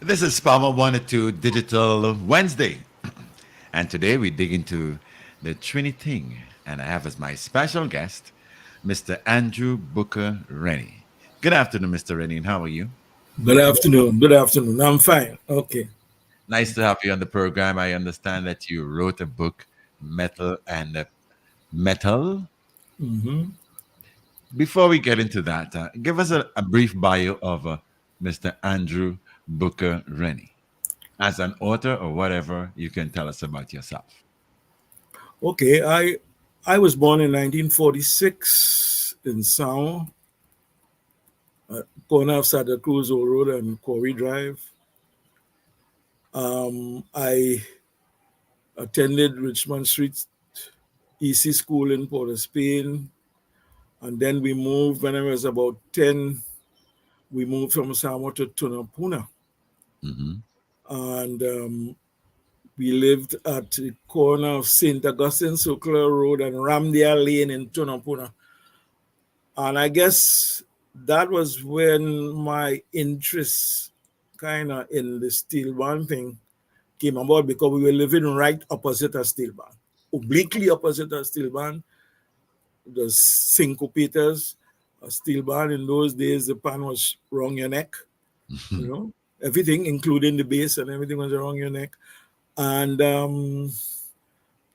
This is Palmer 102 Digital Wednesday. And today we dig into the Trinity Ting. And I have as my special guest, Mr. Andrew Booker Rennie. Good afternoon, Mr. Rennie, and how are you? Good afternoon. Good afternoon. I'm fine. Okay. Nice to have you on the program. I understand that you wrote a book, Metal and Metal. hmm Before we get into that, give us a brief bio of Mr. Andrew Booker Rennie. As an author or whatever, you can tell us about yourself. Okay. I was born in 1946 in Sao, corner of Santa Cruz Road and Quarry Drive. I attended Richmond Street EC School in Port of Spain, and then we moved when I was about 10. We moved from Samo to Tunapuna, Hmm. and we lived at the corner of St. Augustine Circular Road and Ramdale Lane in Tunapuna. And I guess that was when my interest kind of in the steel band thing came about because we were living right opposite a steel band, obliquely opposite a steel band. The Cinco Peters, a steel band. In those days, the pan was around your neck, you know, everything, including the base and everything was around your neck. And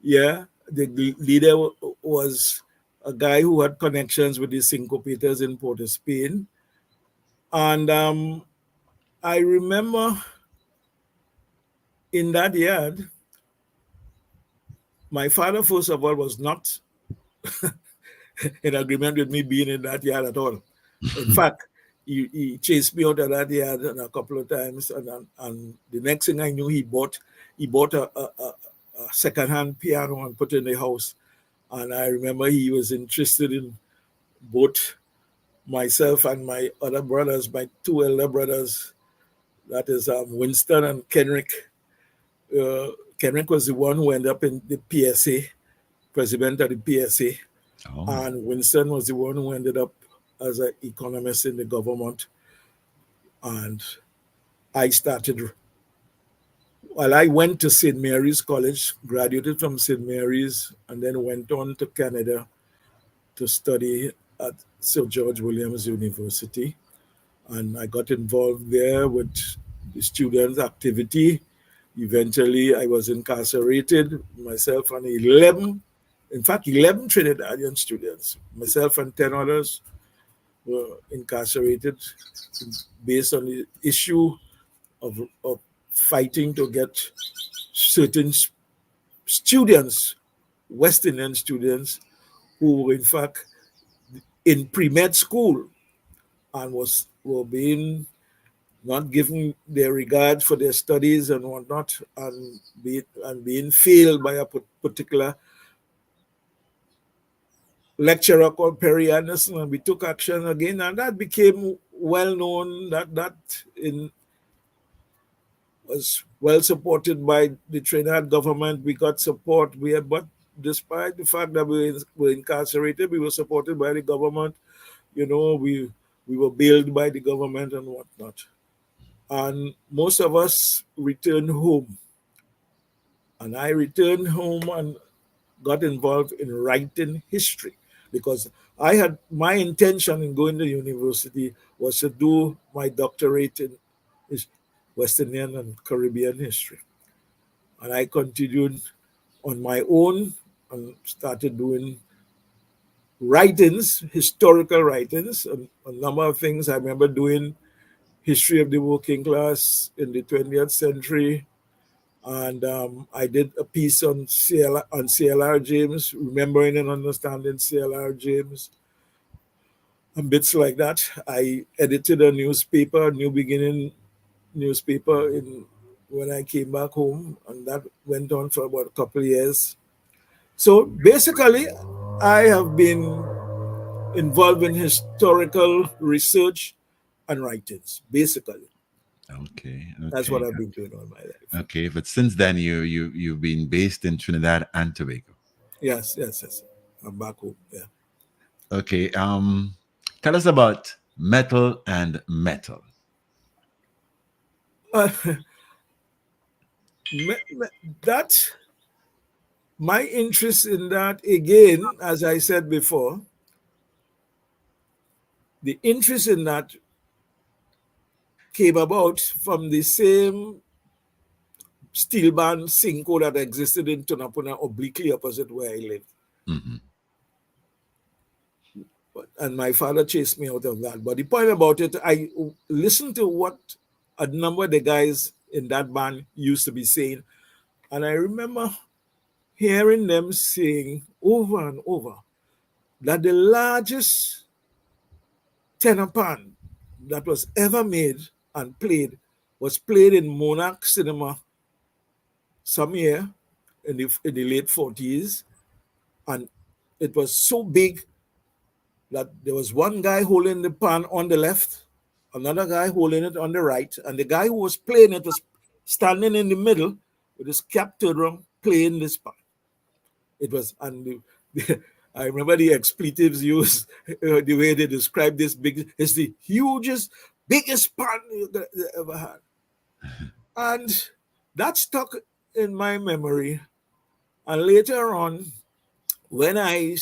yeah, the leader was a guy who had connections with the Cinco Peters in Port of Spain. And I remember in that yard, my father, first of all, was not in agreement with me being in that yard at all. In fact, he chased me out of that yard a couple of times, and the next thing I knew, he bought a second-hand piano and put it in the house. And I remember he was interested in both myself and my other brothers, my two elder brothers, that is Winston and Kenrick. Kenrick was the one who ended up in the PSA, president of the PSA, Oh. and Winston was the one who ended up as an economist in the government. And I started, well, I went to St. Mary's College, graduated from St. Mary's, and then went on to Canada to study at Sir George Williams University. And I got involved there with the students' activity. Eventually, I was incarcerated, myself and 11, in fact, 11 Trinidadian students, myself and 10 others were incarcerated based on the issue of fighting to get certain students, West Indian students, who were in fact in pre-med school and were being not given their regard for their studies and whatnot, and being failed by a particular lecturer called Perry Anderson, and we took action again, and that became well known. That in was well supported by the Trinidad government. We got support. But despite the fact that we were incarcerated, we were supported by the government. You know, we were bailed by the government and whatnot. And most of us returned home. And I returned home and got involved in writing history because I had my intention in going to university was to do my doctorate in West Indian and Caribbean history. And I continued on my own and started doing writings, historical writings, and a number of things. I remember doing history of the working class in the 20th century. And I did a piece on CLR James, remembering and understanding CLR James, and bits like that. I edited a newspaper, New Beginning newspaper, in when I came back home, and that went on for about a couple of years. So basically, I have been involved in historical research and writings. Basically, Okay, that's what okay, I've been doing all my life. okay. But since then, you've been based in Trinidad and Tobago. Yes, yes, yes. I'm back home. Yeah. Okay. Tell us about metal and metal. Uh, that my interest in that again, as I said before, the interest in that came about from the same steel band Cinco that existed in Tunapuna, obliquely opposite where I live. Mm-hmm. And my father chased me out of that. But the point about it, I listened to what a number of the guys in that band used to be saying. And I remember hearing them saying over and over that the largest tenor pan that was ever made and played was played in Monarch Cinema some year in the late 40s. And it was so big that there was one guy holding the pan on the left, another guy holding it on the right, and the guy who was playing it was standing in the middle with his cap turned around playing this pan. It was, and I remember the expletives used, the way they described this big, it's the hugest, biggest pan they ever had. And that stuck in my memory. And later on, when I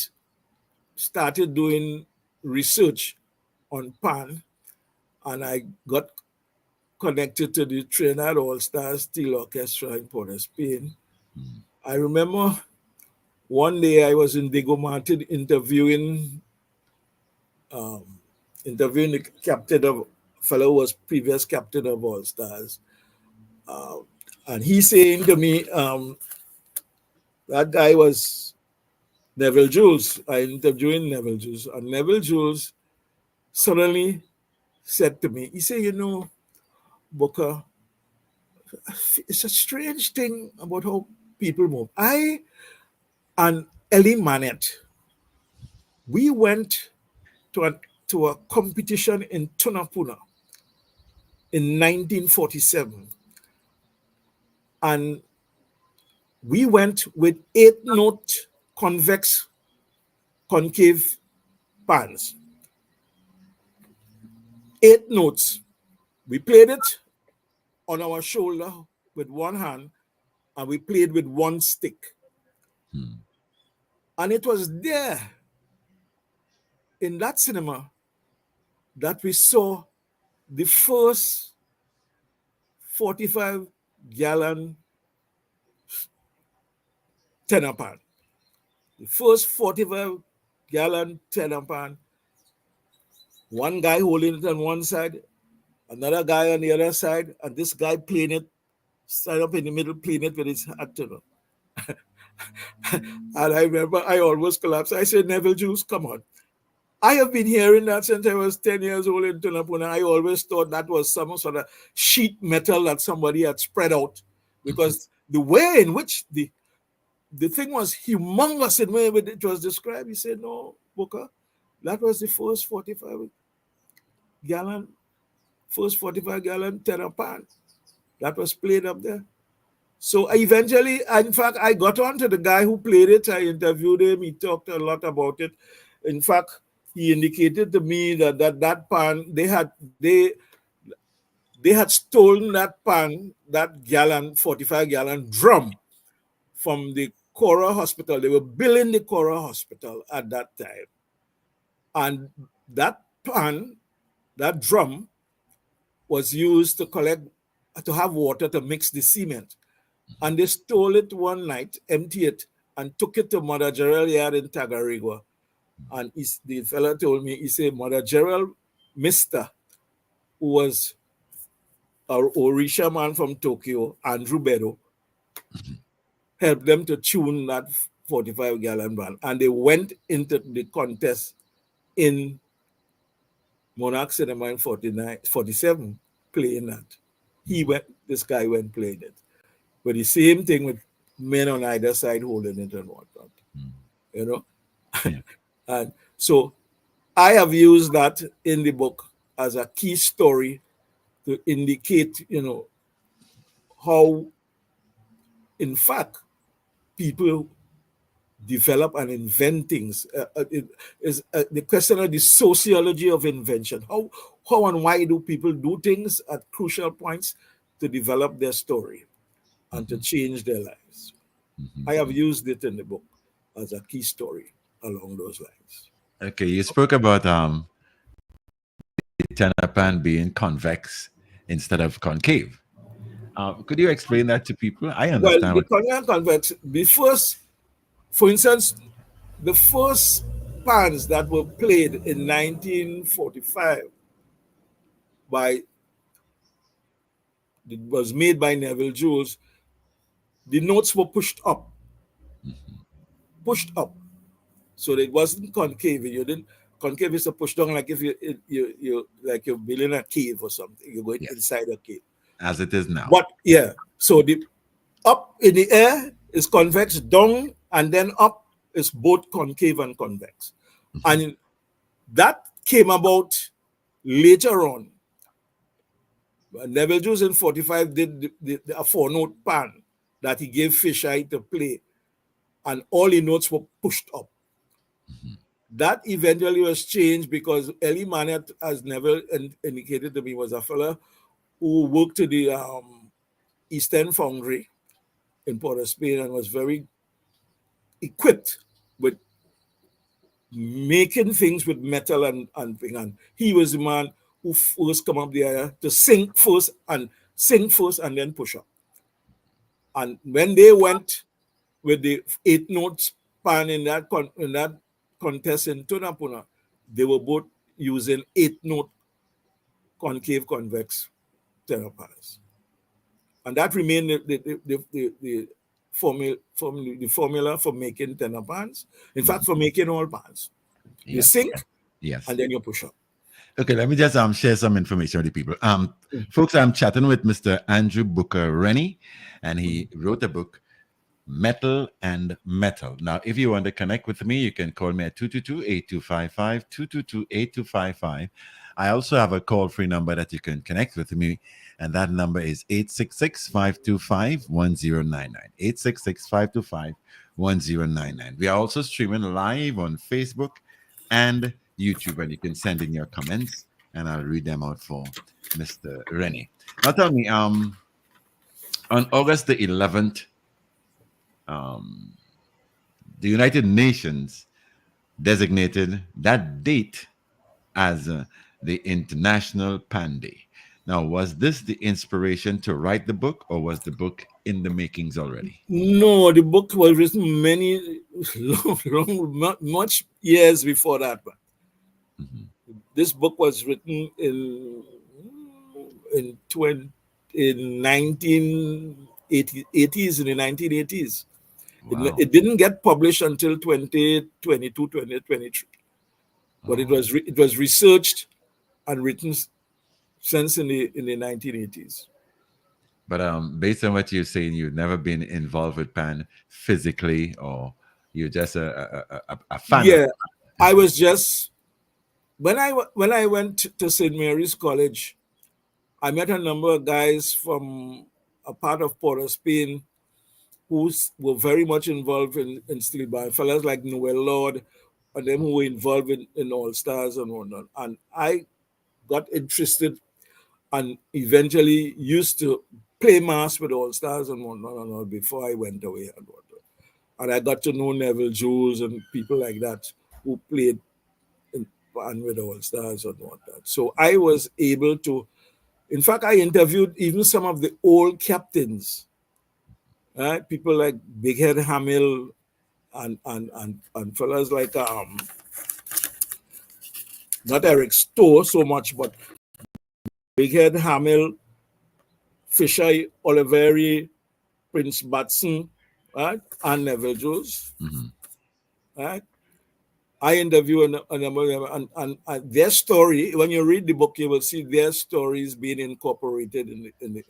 started doing research on pan, and I got connected to the Trinidad All Stars Steel Orchestra in Port of Spain. I remember one day I was in Diego Martin interviewing the captain of fellow who was previous captain of All Stars, and he saying to me, that guy was Neville Jules. I interviewing Neville Jules, and Neville Jules suddenly said to me, he said, "You know, Booker, it's a strange thing about how people move. I and Ellie Manette, we went to a competition in Tunapuna in 1947, and we went with 8-note convex concave pans. 8 notes. We played it on our shoulder with one hand, and we played with one stick. And it was there in that cinema that we saw the first 45-gallon tenor pan. The first 45-gallon tenor pan, one guy holding it on one side, another guy on the other side, and this guy playing it, stand up in the middle, playing it with his hat to them. And I remember I almost collapsed. I said, Neville Juice, come on. I have been hearing that since I was 10 years old in Tunapuna. I always thought that was some sort of sheet metal that somebody had spread out, because the way in which the thing was humongous in the way it was described. He said, no, Booker, that was the gallon, first 45-gallon tenor pan that was played up there. So eventually, in fact, I got on to the guy who played it. I interviewed him. He talked a lot about it. In fact, he indicated to me that pan, they had stolen that pan, that 45-gallon drum from the Cora Hospital. They were building the Cora Hospital at that time. And that pan, that drum, was used to have water to mix the cement. And they stole it one night, emptied it, and took it to Mother Gerald Yard in Tagarigua. And the fellow told me, he said, Mother Gerald, Mr., who was our Orisha man from Tokyo, Andrew Bedo, helped them to tune that 45-gallon band. And they went into the contest in Monarch Cinema in 47, playing that. This guy went playing it. But the same thing with men on either side holding it and whatnot, you know? Yeah. And so I have used that in the book as a key story to indicate, how, in fact, people develop and invent things. It is the question of the sociology of invention. How and why do people do things at crucial points? to develop their story and to change their lives. I have used it in the book as a key story along those lines. Okay, you spoke about the tenor pan being convex instead of concave. Could you explain that to people? I Well, understand the what. Korean convex, the first, for instance, the first pans that were played in 1945 by it was made by Neville Jules. The notes were pushed up, so it wasn't concave. You didn't concave is to push down like if you like you're building a cave or something. You're going Yes, inside a cave. as it is now. But yeah, so the up in the air is convex, down and then up is both concave and convex, and that came about later on. Neville Jules in 45 did a four-note pan that he gave Fisheye to play, and all the notes were pushed up. That eventually was changed because Elie Manet, as Neville indicated to me, was a fellow who worked at the Eastern Foundry in Port of Spain and was very equipped with making things with metal and thing. And he was the man who first come up there to sing first and then push up. And when they went with the 8 notes pan in that contest in Tunapuna, they were both using 8-note concave convex tenor pans. And that remained the formula for making tenor pans. In fact, for making all pans. You Yes, sink yes. and then you push up. Okay, let me just share some information with the people. Folks, I'm chatting with Mr. Andrew Booker Rennie, and he wrote a book, Metal and Metal. Now, if you want to connect with me, you can call me at 222-8255, 222-8255. I also have a call-free number that you can connect with me, and that number is 866-525-1099, 866-525-1099. We are also streaming live on Facebook and YouTube, and you can send in your comments, and I'll read them out for Mr. Rennie. Now, tell me, on August the 11th, the United Nations designated that date as the International Pan Day. Now, was this the inspiration to write the book, or was the book in the makings already? No, the book was written many, much years before that. This book was written in 1980s, in the 1980s. Wow. It didn't get published until 2022, 2023. But it was researched and written since in the 1980s. But based on what you're saying, you've never been involved with pan physically, or you're just a fan of. Yeah, I was just when I went to St. Mary's College, I met a number of guys from a part of Port of Spain who were very much involved in steel band, fellas like Noel Lord, and them who were involved in All Stars and whatnot. And I got interested and eventually used to play mass with All Stars and whatnot before I went away and whatnot. And I got to know Neville Jules and people like that who played in band with All Stars and whatnot. So I was able to, in fact, I interviewed even some of the old captains, right? People like Big Head Hamill and fellas like not Eric Stowe so much, but Big Head Hamill, Fisher, Oliveri, Prince Batson, right? And Neville Jules, right? I interview a number of them, and their story. When you read the book, you will see their stories being incorporated in the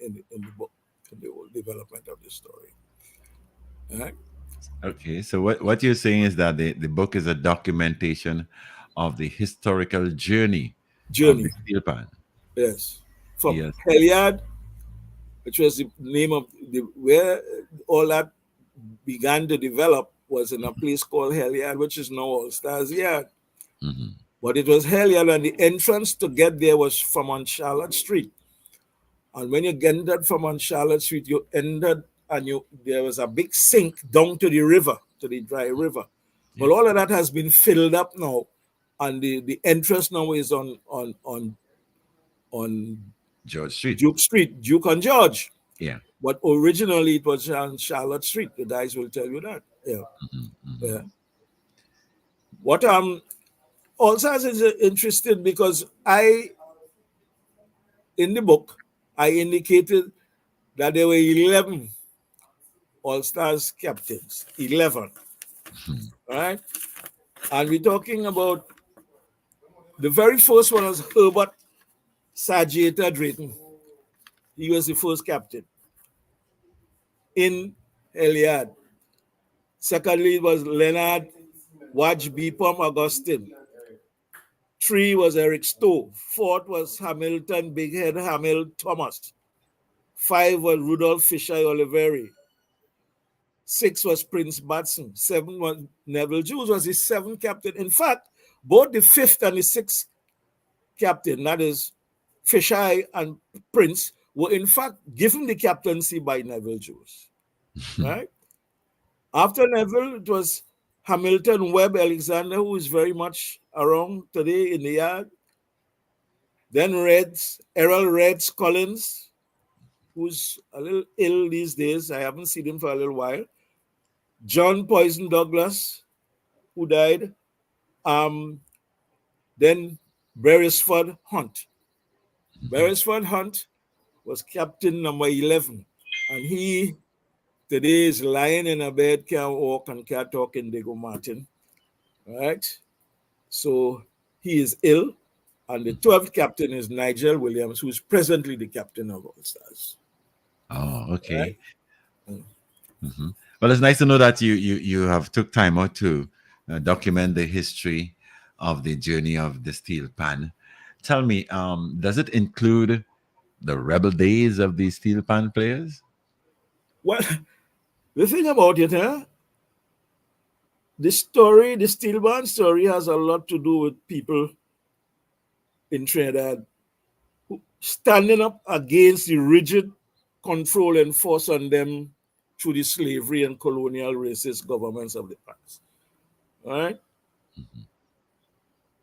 book, in the whole development of the story. Right? Okay, so what you're saying is that the book is a documentation of the historical journey of the Journey, steel pan. yes, from Yes. Heliard, which was the name of where all that began to develop, was in a place called Heliard, which is now All Stars Yard. But it was Heliard, and the entrance to get there was from on Charlotte Street. And when you entered from on Charlotte Street, you entered and there was a big sink down to the river, to the dry river. Yeah. But all of that has been filled up now, and the entrance now is on George Street. Duke Street, Duke and George. Yeah. But originally it was on Charlotte Street. The guys will tell you that. Yeah, yeah. What also is interesting because in the book I indicated that there were 11 All Stars captains. 11. All right. And we're talking about the very first one was Herbert Sagita Drayton. He was the first captain in Eliad. Secondly, it was Leonard Wadge Beepom Augustine. Three was Eric Stowe. Fourth was Hamilton Big Head Hamill Thomas. Five was Rudolph Fisher Oliveri. Six was Prince Batson. Seven was Neville Jules was the seventh captain. In fact, both the fifth and the sixth captain, that is Fisher and Prince, were in fact given the captaincy by Neville Jules. Right? After Neville, it was Hamilton Webb Alexander, who is very much around today in the yard. Then Errol Reds Collins, who's a little ill these days. I haven't seen him for a little while. John Poison Douglas, who died. Then Beresford Hunt. Beresford Hunt was captain number 11. And he today is lying in a bed, can't walk and can't talk in Diego Martin. All right. So he is ill. And the 12th captain is Nigel Williams, who is presently the captain of All Stars. Oh, Right? okay. Well, it's nice to know that you have took time out to document the history of the journey of the steel pan. Tell me, does it include the rebel days of the steel pan players? Well, the thing about it, the story, the steel band story, has a lot to do with people in Trinidad standing up against the rigid control enforced on them through the slavery and colonial racist governments of the past. All right.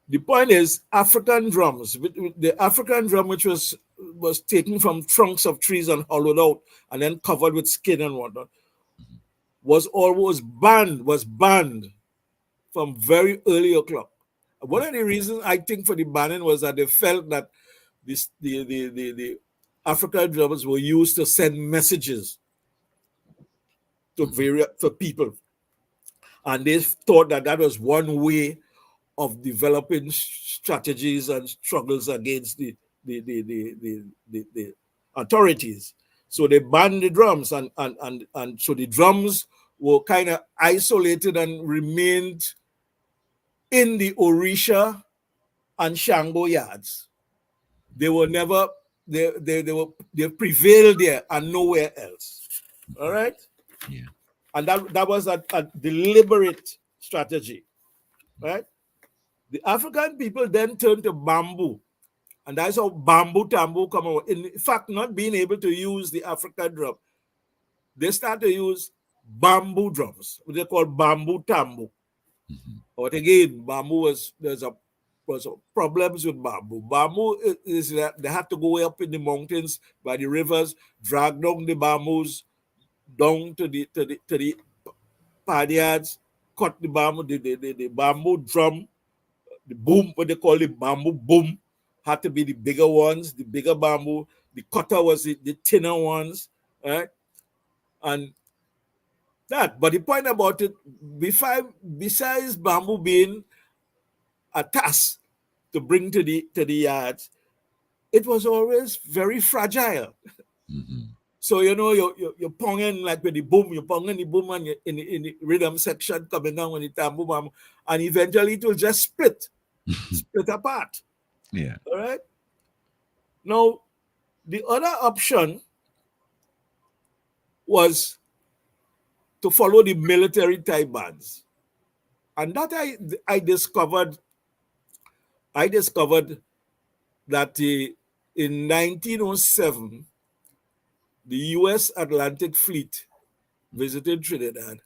The point is, African drums, the African drum, which was taken from trunks of trees and hollowed out and then covered with skin and whatnot, was banned from very early o'clock. One of the reasons I think for the banning was that they felt that the African drummers were used to send messages to various for people, and they thought that that was one way of developing strategies and struggles against the authorities. So they banned the drums, and so the drums were kind of isolated and remained in the Orisha and Shango yards. They were never they prevailed there and nowhere else. All right, Yeah. and that was a deliberate strategy, right? The African people then turned to bamboo, and that's how bamboo tambo come out. In fact, not being able to use the African drum, they start to use bamboo drums, what they call bamboo tambo. But again, bamboo was problems with bamboo. Bamboo is that they had to go way up in the mountains by the rivers, drag down the bamboos down to the paddy yards, cut the bamboo, the bamboo drum, the boom, what they call the bamboo boom, had to be the bigger ones, the bigger bamboo. The cutter was the thinner ones, right? And that. But the point about it, besides bamboo being a task to bring to the yards, it was always very fragile. So you're ponging like with the boom, you're ponging the boom and in the rhythm section coming down when the tambour bam, and eventually it will just split apart. Yeah. All right. Now the other option was to follow the military type bands, and that I discovered that in 1907 the US Atlantic Fleet visited Trinidad,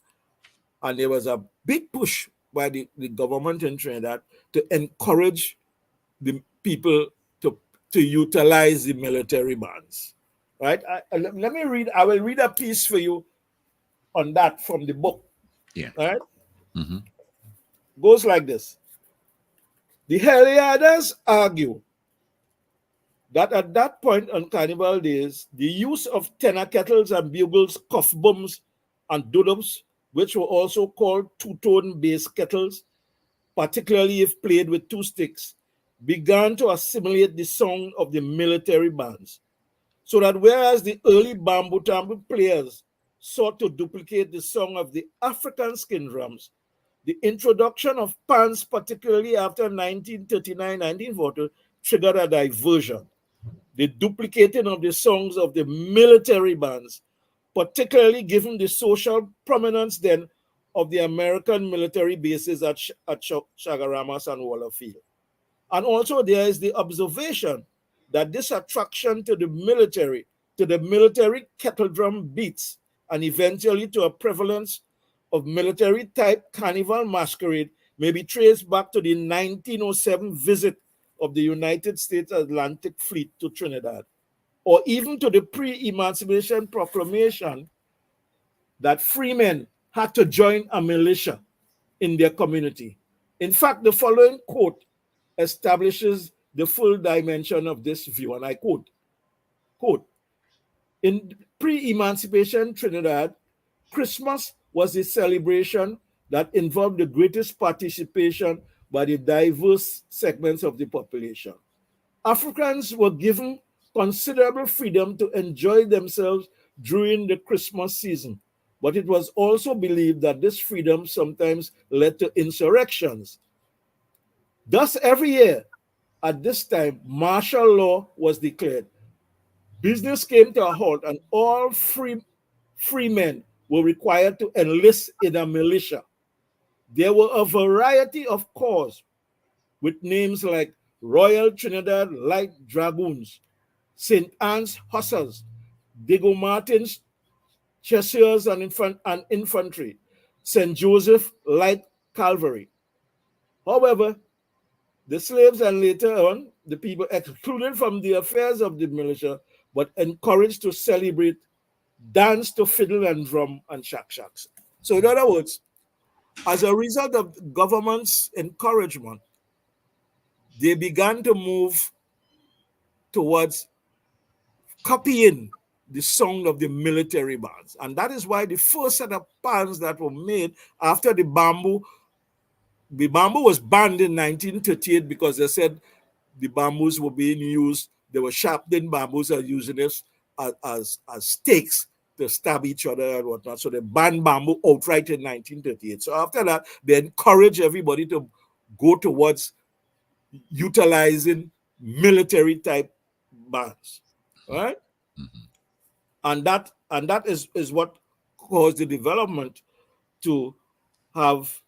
and there was a big push by the government in Trinidad to encourage the people to utilize the military bands. Right? Let me read, I will read a piece for you on that from the book. Yeah. All right? Mm-hmm. Goes like this. The Heliaders argue that at that point on Carnival days, the use of tenor kettles and bugles, cuff bums, and dudums, which were also called two-tone bass kettles, particularly if played with two sticks, began to assimilate the sound of the military bands. So that whereas the early bamboo tambour players sought to duplicate the song of the African skin drums, the introduction of pans, particularly after 1939, 1940, triggered a diversion. The duplicating of the songs of the military bands, particularly given the social prominence then of the American military bases at Chagaramas and Wallerfield. And also there is the observation that this attraction to the military kettle drum beats, and eventually to a prevalence of military type carnival masquerade may be traced back to the 1907 visit of the United States Atlantic Fleet to Trinidad, or even to the pre-emancipation proclamation that freemen had to join a militia in their community. In fact, the following quote establishes the full dimension of this view, and I quote, in pre-emancipation Trinidad, Christmas was a celebration that involved the greatest participation by the diverse segments of the population. Africans were given considerable freedom to enjoy themselves during the Christmas season, but it was also believed that this freedom sometimes led to insurrections. Thus, every year at this time, martial law was declared. Business came to a halt, and all free men were required to enlist in a militia. There were a variety of corps with names like Royal Trinidad Light Dragoons, St. Anne's Hussars, Diego Martin's Chasseurs and Infantry, St. Joseph Light Cavalry. However, the slaves and later on the people excluded from the affairs of the militia, but encouraged to celebrate, dance to fiddle and drum and shaks. So, in other words, as a result of the government's encouragement, they began to move towards copying the sound of the military bands. And that is why the first set of bands that were made after the bamboo was banned in 1938 because they said the bamboos were being used, they were sharpening bamboos and using this as stakes to stab each other and whatnot. So they banned bamboo outright in 1938. So after that, they encouraged everybody to go towards utilizing military type bands. All right? Mm-hmm. And that is what caused the development to have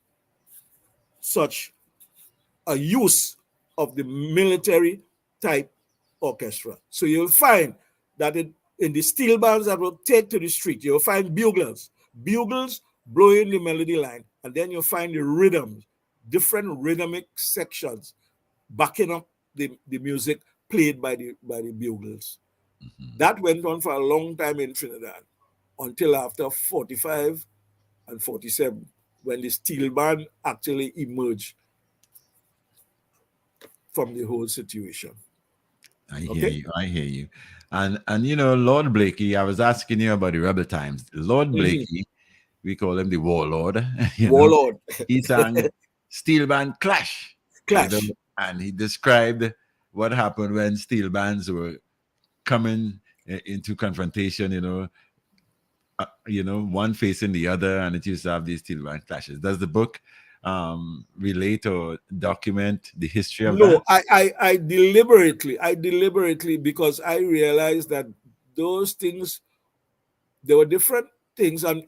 such a use of the military type orchestra. So you'll find that in the steel bands that will take to the street, you'll find bugles blowing the melody line, and then you'll find the rhythms, different rhythmic sections backing up the music played by the bugles. Mm-hmm. That went on for a long time in Trinidad until after 45 and 47, when the steel band actually emerged from the whole situation. I hear Okay? you. I hear you. And you know, Lord Blakey, I was asking you about the rebel times. Lord Mhm. Blakey, we call him the warlord, you know, Warlord, he sang steel band clash, you know, clash. and he described what happened when steel bands were coming into confrontation, one facing the other, and it used to have these steel band clashes. Does the book relate or document the history of that? No, I deliberately, because I realized that those things, there were different things, and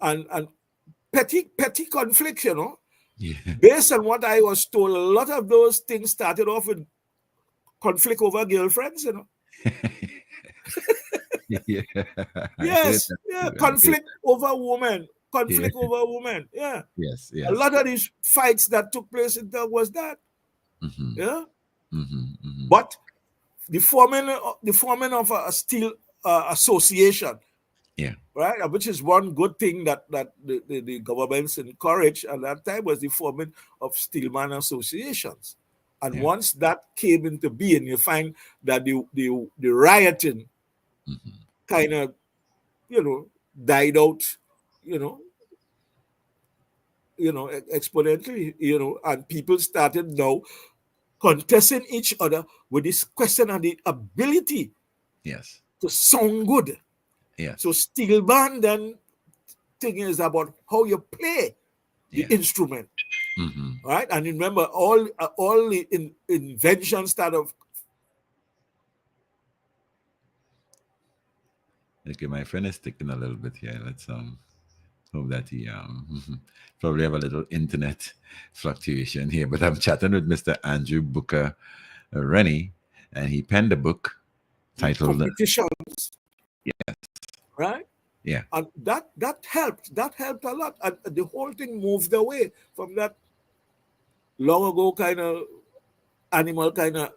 petty conflicts, Yeah. based on what I was told, a lot of those things started off with conflict over girlfriends. Yeah, I heard Yes, that yeah, too. I heard conflict over women, that. Yeah. conflict over women. Yeah, Yes, a yes. lot of these fights that took place in that was that. Mm-hmm. Yeah, Mm-hmm. Mm-hmm. but the forming of a steel association, Yeah, right, which is one good thing that the governments encouraged at that time, was the forming of steelman associations. And yeah. once that came into being, you find that the rioting Mm-hmm. kind of, died out, you know, exponentially, and people started now contesting each other with this question of the ability Yes, to sound good. So yes, steel band then thing is about how you play the yes. instrument, Mm-hmm. right? And remember, all the inventions start of Okay, my friend is sticking a little bit here. Let's hope that he probably have a little internet fluctuation here. But I'm chatting with Mr. Andrew Booker Rennie, and he penned a book the titled competitions, yeah, right? yeah, And that helped a lot, and the whole thing moved away from that long ago kind of animal kind of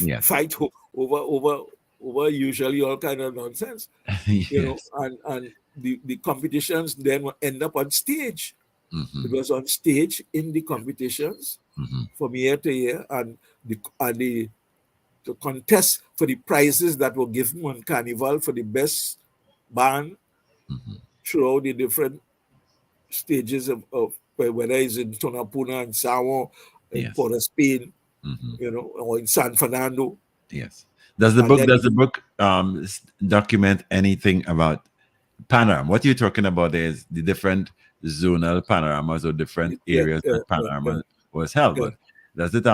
yes, fight over usually all kind of nonsense, yes, and the competitions then end up on stage. It mm-hmm, was on stage in the competitions mm-hmm, from year to year, and the to contest for the prizes that were given on Carnival for the best band mm-hmm. throughout the different stages of whether it's in Tonapuna and Sawa, in Yes, Port of Spain, mm-hmm. or in San Fernando. Yes. Does the And book then does the book document anything about panorama? What you're talking about is the different zonal panoramas or different yeah, areas yeah, that yeah, yeah, panorama was held. yeah. But does it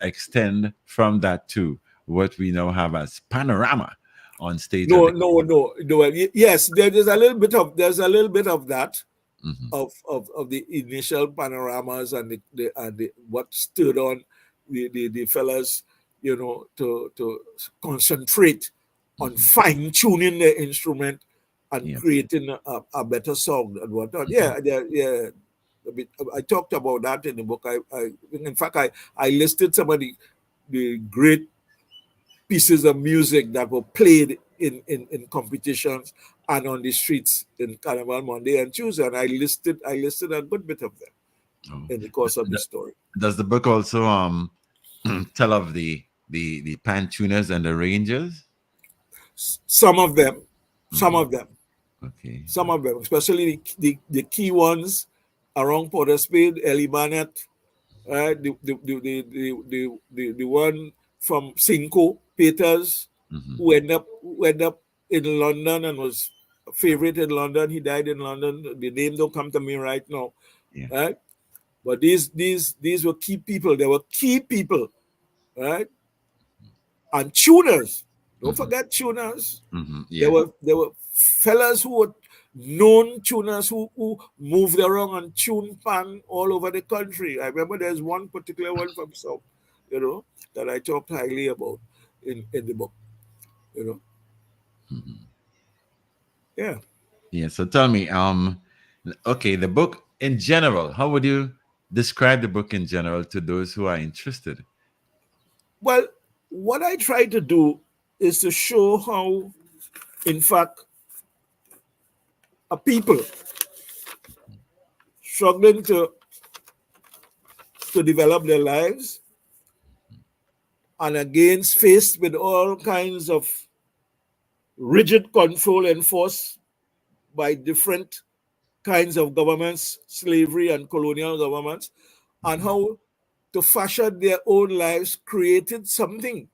extend from that to what we now have as panorama on stage at No, the no, no, no. Yes, there's a little bit of that, mm-hmm. of the initial panoramas, and the what stood on the fellas, to concentrate on Mm-hmm. fine tuning the instrument and Yes. creating a better sound and whatnot. Mm-hmm. Yeah, yeah, yeah. I talked about that in the book. In fact, I listed some of the great pieces of music that were played in competitions and on the streets in Carnival Monday and Tuesday. And I listed a good bit of them Oh. in the course of the Th- story. Does the book also tell of the pan tuners and the rangers? Some of them, some Mm-hmm. of them, Okay. some of them, especially the key ones around Port of Spain, Ellie Barnett, the one from Cinco Peters, Mm-hmm. who ended up in London and was a favorite in London. He died in London. The name don't come to me right now, Yeah. right? But these were key people. They were key people, right? And tuners. Don't Mm-hmm. forget tuners. Mm-hmm. There Yeah. were there were fellas who were known tuners who moved around and tuned pan all over the country. I remember there's one particular one from South, that I talked highly about in the book. You know, Mhm. yeah. Yeah. So tell me, okay, the book in general, how would you describe the book in general to those who are interested? Well, what I try to do is to show how, in fact, a people struggling to develop their lives, and against faced with all kinds of rigid control enforced by different kinds of governments, slavery and colonial governments, and Mhm. how to fashion their own lives created something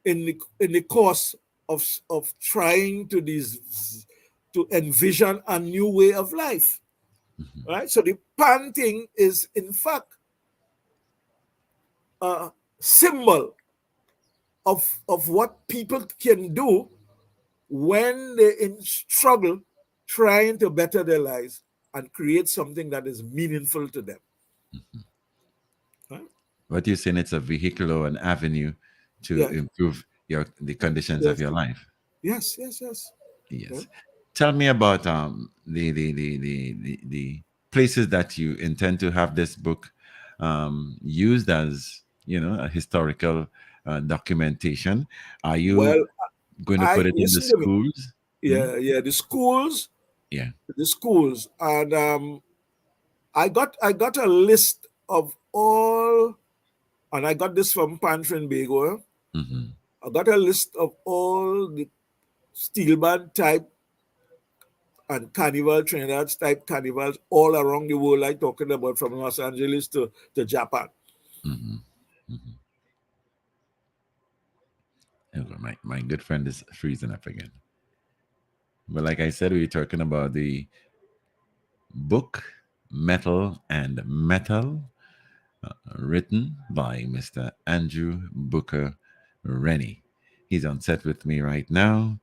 in the course of trying to envision a new way of life. Mhm. Right? So the pan thing is in fact a symbol of what people can do when they're in struggle trying to better their lives and create something that is meaningful to them. Right? What you're saying, it's a vehicle or an avenue to Yeah. improve the conditions of Yes. your life. Yes, yes, yes. Yeah. Yes. Tell me about the places that you intend to have this book used as, a historical documentation. Are you Well, going to I put it in the listen to me. schools? Hmm? Yeah, yeah. Yeah. The schools, and I got a list of all, and I got this from Pantry and Bago. Hmm. I got a list of all the steel band type and carnival Trinidad type carnivals all around the world. I talking about from Los Angeles to Japan. Hmm. Hmm. My good friend is freezing up again. But like I said, we were talking about the book Metal and Metal, written by Mr. Andrew Booker Rennie. He's on set with me right now,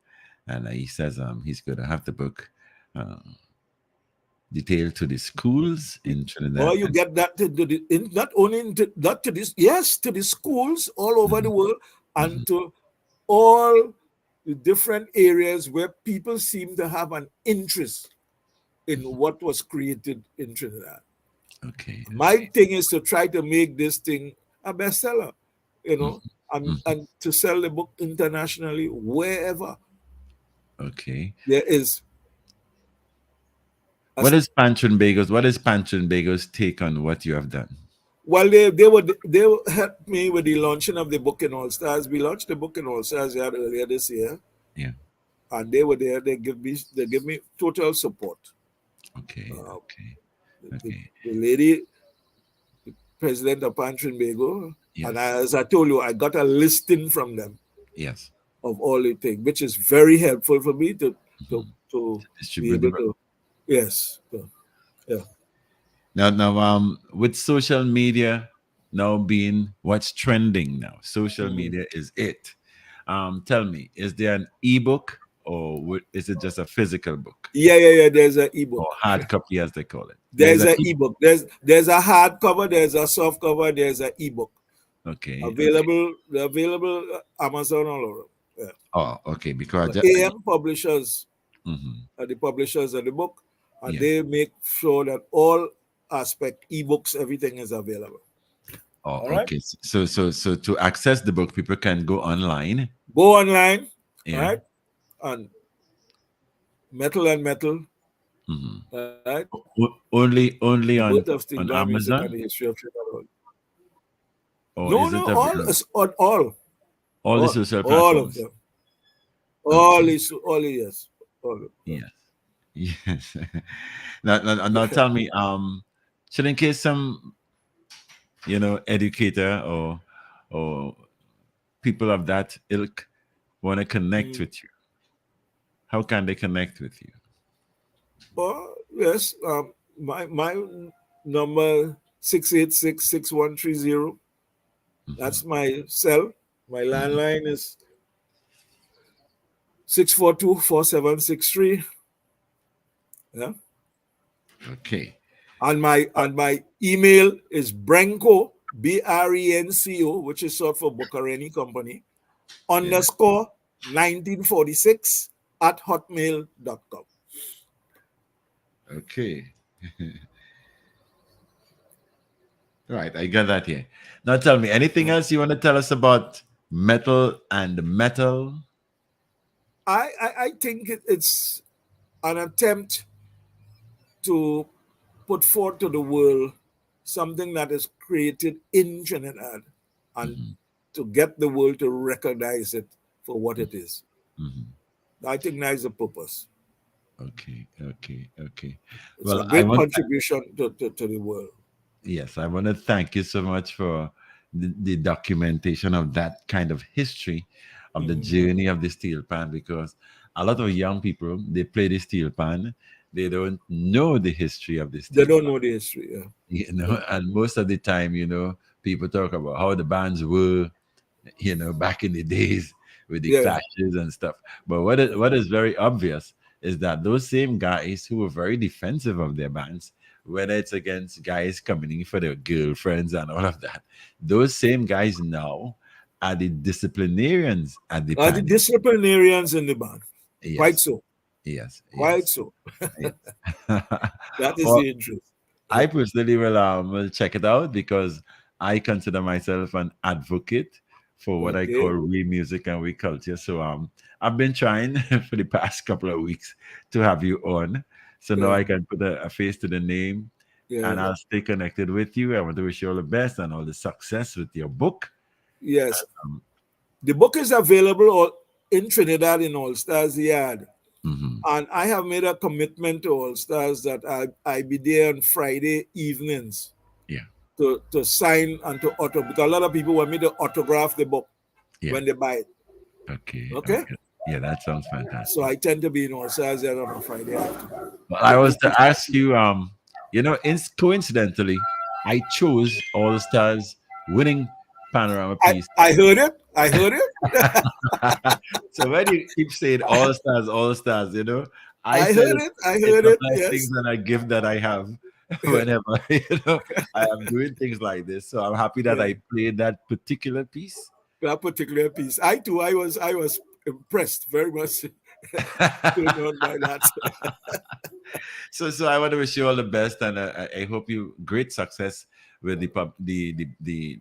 and he says he's going to have the book uh, detailed to the schools in Or Trinidad you and. get that not only not to this, yes, to the schools all over Mhm, the world, mhm, and to all the different areas where people seem to have an interest in mhm. what was created in Trinidad. Okay, My okay, thing is to try to make this thing a bestseller, you mhm, know, and mhm. to sell the book internationally wherever Okay. there is a. What is Pantrin Bagels? What is Pantrin Bagels' take on what you have done? Well, they helped me with the launching of the book in All Stars. We launched the book in All Stars earlier this year, Yeah. and they were there. They give me total support. Okay. Uh, Okay. the, Okay. the lady president of Pantrin Bago, and Yes. as I told you, I got a listing from them Yes. of all the things, which is very helpful for me to Mhm. to be Distribute the able book. to. Yes. Yeah. Now, with social media now being what's trending now, social Mhm. media is it. Tell me, is there an ebook or is it just a physical book Yeah, yeah, yeah. There's an or ebook. hard copy, as they call it? There's There's an an ebook. ebook. There's a hard cover. There's a soft cover. There's an ebook. Okay, okay. Available Amazon all over. Yeah. Oh, okay. Because AM Publishers mhm, are the publishers of the book, and yes. they make sure that all aspect ebooks, everything is available. Oh, All right. okay. So to access the book, people can go online. Go online, all Yeah. right, and Metal and Metal, Mhm. right? The Only birth of steel on band music and the Amazon, history of Trinidad. or No, is no, it all available is on all the social all of platforms? them, Okay. all yes, all of them. Yes. Yes. Now tell me, should in case some, educator or people of that ilk want to connect Mm. with you, how can they connect with you? Yes, my number 686-6130. Mhm. That's my cell. My Mhm. landline is 642-4763. Yeah. Okay. And my email is Brenco, Brenco, which is short for Bucareni Company, Yeah. underscore 1946 at hotmail.com. Okay. Right. I got that here. Now tell me, anything else you want to tell us about metal and metal? I think it's an attempt to put forth to the world something that is created in Trinidad, and Mhm, to get the world to recognize it for what it is. mhm. I think that is the purpose. Okay. Okay. Okay. It's a Well, I great want. contribution to the world. Yes, I want to thank you so much for the documentation of that kind of history of the Mhm. journey of the steel pan, because a lot of young people, they play the steel pan, they don't know the history of the They steel don't pan, know the history. Yeah. Yeah. and most of the time, people talk about how the bands were, back in the days with the Yeah. clashes and stuff. But what is very obvious is that those same guys who were very defensive of their bands, whether it's against guys coming in for their girlfriends and all of that, those same guys now are the disciplinarians at the Are the band. disciplinarians in the band. Quite Yes, so. yes, Quite yes, so. yes. That is Well, the interest. I personally will check it out because I consider myself an advocate for what I Okay. call we music and we culture. So I've been trying for the past couple of weeks to have you on. So now Yeah. I can put a face to the name Yeah. and I'll stay connected with you. I want to wish you all the best and all the success with your book. Yes. Um, The book is available in Trinidad in All Stars Yard. mhm. And I have made a commitment to All Stars that I be there on Friday evenings Yeah, to sign and to because a lot of people want me to autograph the book yeah. when they buy it. Okay, Okay? okay. Yeah, that sounds So fantastic. I tend to be in All Stars Yard on a Friday afternoon. Well, The I was book to is ask you, coincidentally, I chose All Stars winning panorama piece. I heard it. I heard it. So when you keep saying All Stars, I I said heard it. I it's heard a it. blessing Yes. and a gift that I have whenever I am doing things like this. So I'm happy that Yeah. I played that particular piece. That particular piece. I too, I was impressed, very much turned on by that. So I want to wish you all the best, and I hope you great success with the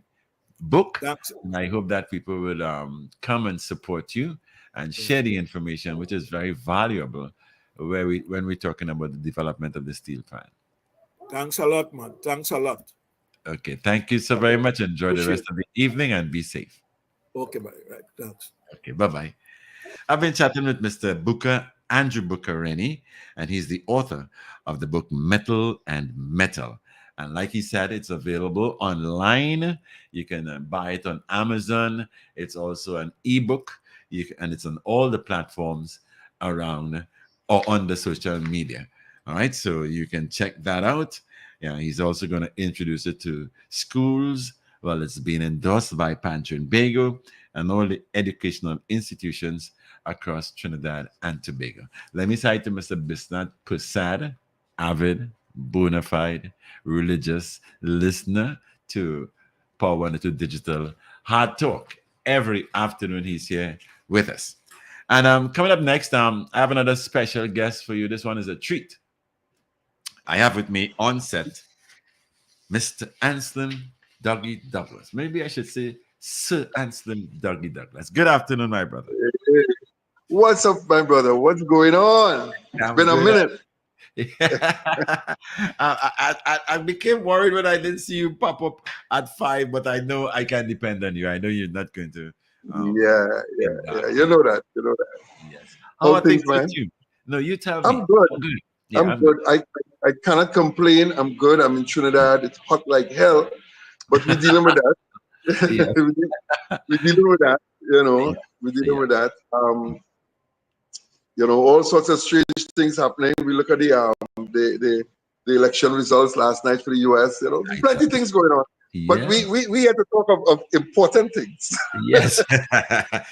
book. Thanks. And I hope that people will come and support you and share the information, which is very valuable when we're talking about the development of the steel plant. Thanks a lot, man. Thanks a lot. Okay, thank you so very Okay. much. Enjoy the Appreciate rest it. of the evening and be safe. Okay, bye. Right. Thanks. Okay, bye bye. I've been chatting with Mr. Andrew Booker Rennie, and he's the author of the book Metal and Metal. And like he said, it's available online. You can buy it on Amazon. It's also an ebook, and it's on all the platforms around or on the social media. All right, so you can check that out. Yeah, he's also going to introduce it to schools. Well, it's been endorsed by Pantry and Bagel and all the educational institutions across Trinidad and Tobago. Let me say to Mr. Bisnat Pusad, avid, bona fide, religious listener to Power 102 Digital Hard Talk. Every afternoon he's here with us. And coming up next, I have another special guest for you. This one is a treat. I have with me on set Mr. Anselm Dougie Douglas. Maybe I should say Sir Anselm Dougie Douglas. Good afternoon, my brother. Hey, what's up, my brother? What's going on? It's I'm been a good. minute. I became worried when I didn't see you pop up at 5, but I know I can depend on you. I know you're not going to Yeah, yeah, get down. yeah. You know that. You know that. Yes. How How are things things, with man? you? No, you tell I'm me. good. I'm good. Yeah, I'm I'm good. good. I cannot complain. I'm good. I'm in Trinidad. It's hot like hell, but we're dealing with that. Yeah, We're dealing with that. You know, yeah, we're dealing yeah. with that. All sorts of strange things happening. We look at the election results last night for the U.S. There's I tell plenty of things going on. But you. we had to talk of important things. Yes. Yes.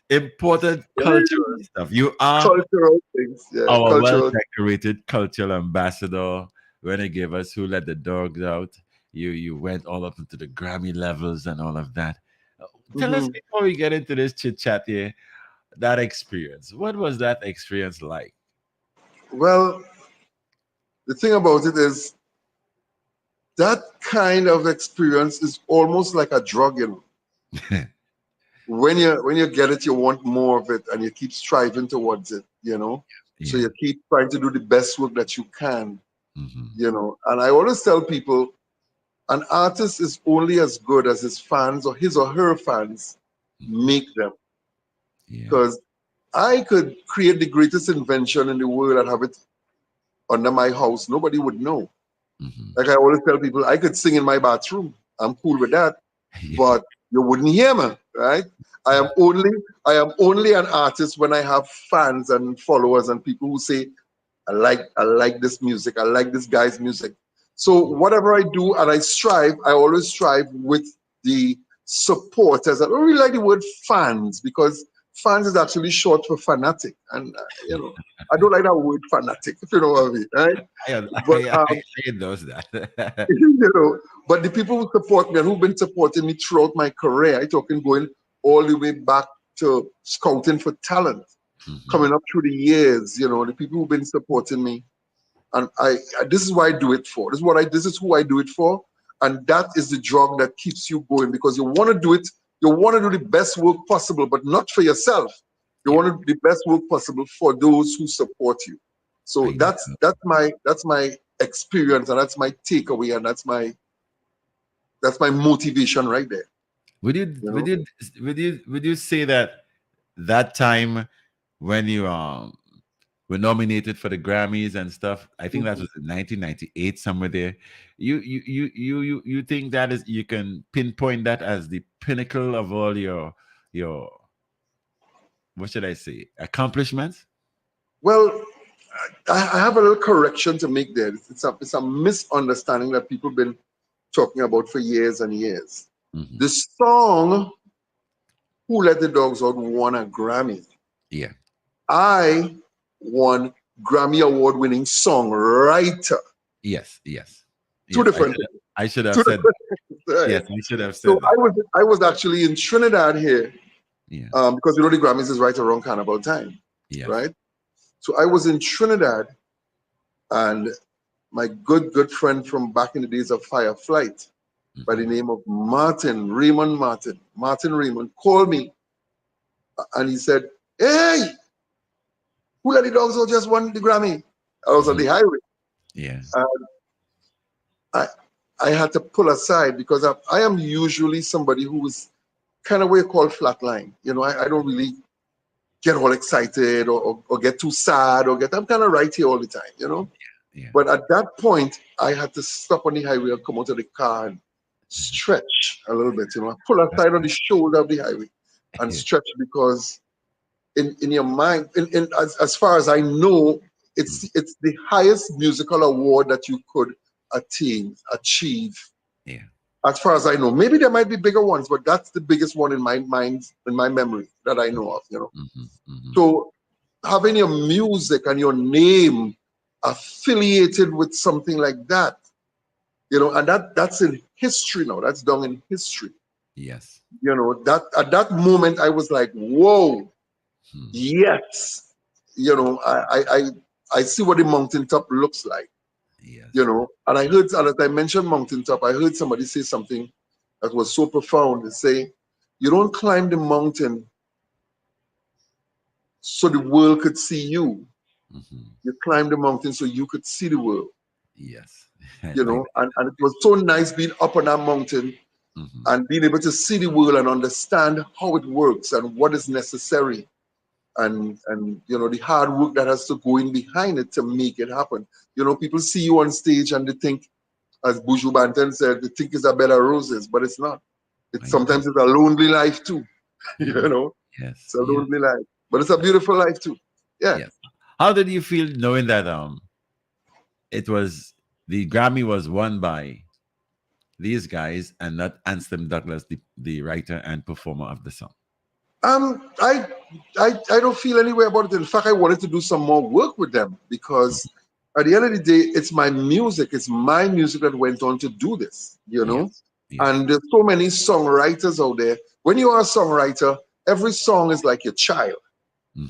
Important cultural stuff. You are Cultural things, yeah, our well cultural. decorated cultural ambassador. When they gave us Who Let the Dogs Out, you went all up into the Grammy levels and all of that. Tell us Mhm. before we get into this chit chat here, that experience. What was that experience like? Well, the thing about it is that kind of experience is almost like a drug, When you get it, you want more of it, and you keep striving towards it. So Yeah. you keep trying to do the best work that you can, Hmm. And I always tell people, an artist is only as good as his fans or his or her fans Hmm. make them. Yeah. Because I could create the greatest invention in the world and have it under my house. Nobody would know. Hmm. Like I always tell people, I could sing in my bathroom. I'm cool with that, Yeah. but you wouldn't hear me, right? I am only I am only an artist when I have fans and followers and people who say, I like this music, I like this guy's music. So whatever I do and I always strive with the supporters. I don't really like the word fans because fans is actually short for fanatic, and I don't like that word fanatic, if you know what I mean, right? I, But I knows that. you know, but the people who support me and who've been supporting me throughout my career, I talking going all the way back to scouting for talent, Hmm. coming up through the years, the people who've been supporting me. And this is what I do it for. This is who I do it for. And that is the drug that keeps you going, because you want to do it, you want to do the best work possible, but not for yourself. You Yeah, want to do the best work possible for those who support you. So I that's my experience, and that's my takeaway, and that's my motivation right there. would you You would know. you would you say that that time when you were nominated for the Grammys and stuff, I think that Mhm. was in 1998, somewhere there. You think that is, you can pinpoint that as the pinnacle of all your what should I say, accomplishments? Well, I have a little correction to make there. It's a misunderstanding that people been talking about for years and years. Hmm. The song "Who Let the Dogs Out" won a Grammy. Yeah. I won Grammy award-winning songwriter. Yes. Yes. Two Yes. different things. I should have Two said. different things. Right. Yes, I should have So said that. I was actually in Trinidad here, Yeah. because the Grammys is right around Carnival time, Yes. right? So I was in Trinidad, and my good friend from back in the days of Fireflight, by the Hmm. name of Martin Raymond, called me, and he said, "Hey, Who Let the Dogs Out just won the Grammy." I was on Hmm. the highway. Yeah. And I I had to pull aside, because I am usually somebody who is kind of what you call flatline. I don't really get all excited, or get too sad, I'm kind of right here all the time. Yeah. But at that point, I had to stop on the highway and come out of the car and stretch a little bit. I pull That's aside on the shoulder of the highway and right. stretch, because in your mind, as far as I know, Mhm. it's the highest musical award that you could achieve. Yeah. As far as I know, maybe there might be bigger ones, but that's the biggest one in my mind, in my memory, that I know of. Hmm. Hmm. So having your music and your name affiliated with something like that, and that's in history now. That's done in history. Yes. That at that moment I was like, whoa, Hmm. yes. I see what the mountaintop looks like. Yes. And as I mentioned mountaintop, I heard somebody say something that was so profound. They say, you don't climb the mountain so the world could see you. Hmm. You climb the mountain so you could see the world. Yes. I like And it was so nice being up on that mountain that. Hmm. and being able to see the world and understand how it works and what is necessary, and the hard work that has to go in behind it to make it happen. People see you on stage and they think, as Buju Banton said, they think it's a bed of roses, but it's not. It's I know. sometimes it's a lonely life too. Hmm. It's Yes. a Yes. lonely life, but it's a beautiful life too. Yeah. Yes. How did you feel knowing that it was, the Grammy was won by these guys and not Ansem Douglas, the writer and performer of the song? Um, I, I don't feel any way about it. In fact, I wanted to do some more work with them, because at the end of the day, it's my music. It's my music that went on to do this. Yes. Yes. And there's so many songwriters out there. When you are a songwriter, every song is like your child.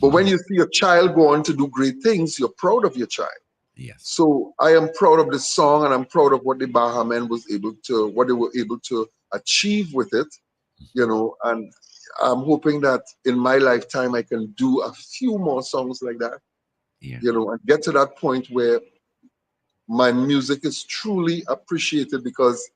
But Hmm. when you see your child go on to do great things, you're proud of your child. Yes. So I am proud of the song, and I'm proud of what the Baha Men what they were able to achieve with it. And I'm hoping that in my lifetime I can do a few more songs like that, Yeah. and get to that point where my music is truly appreciated, because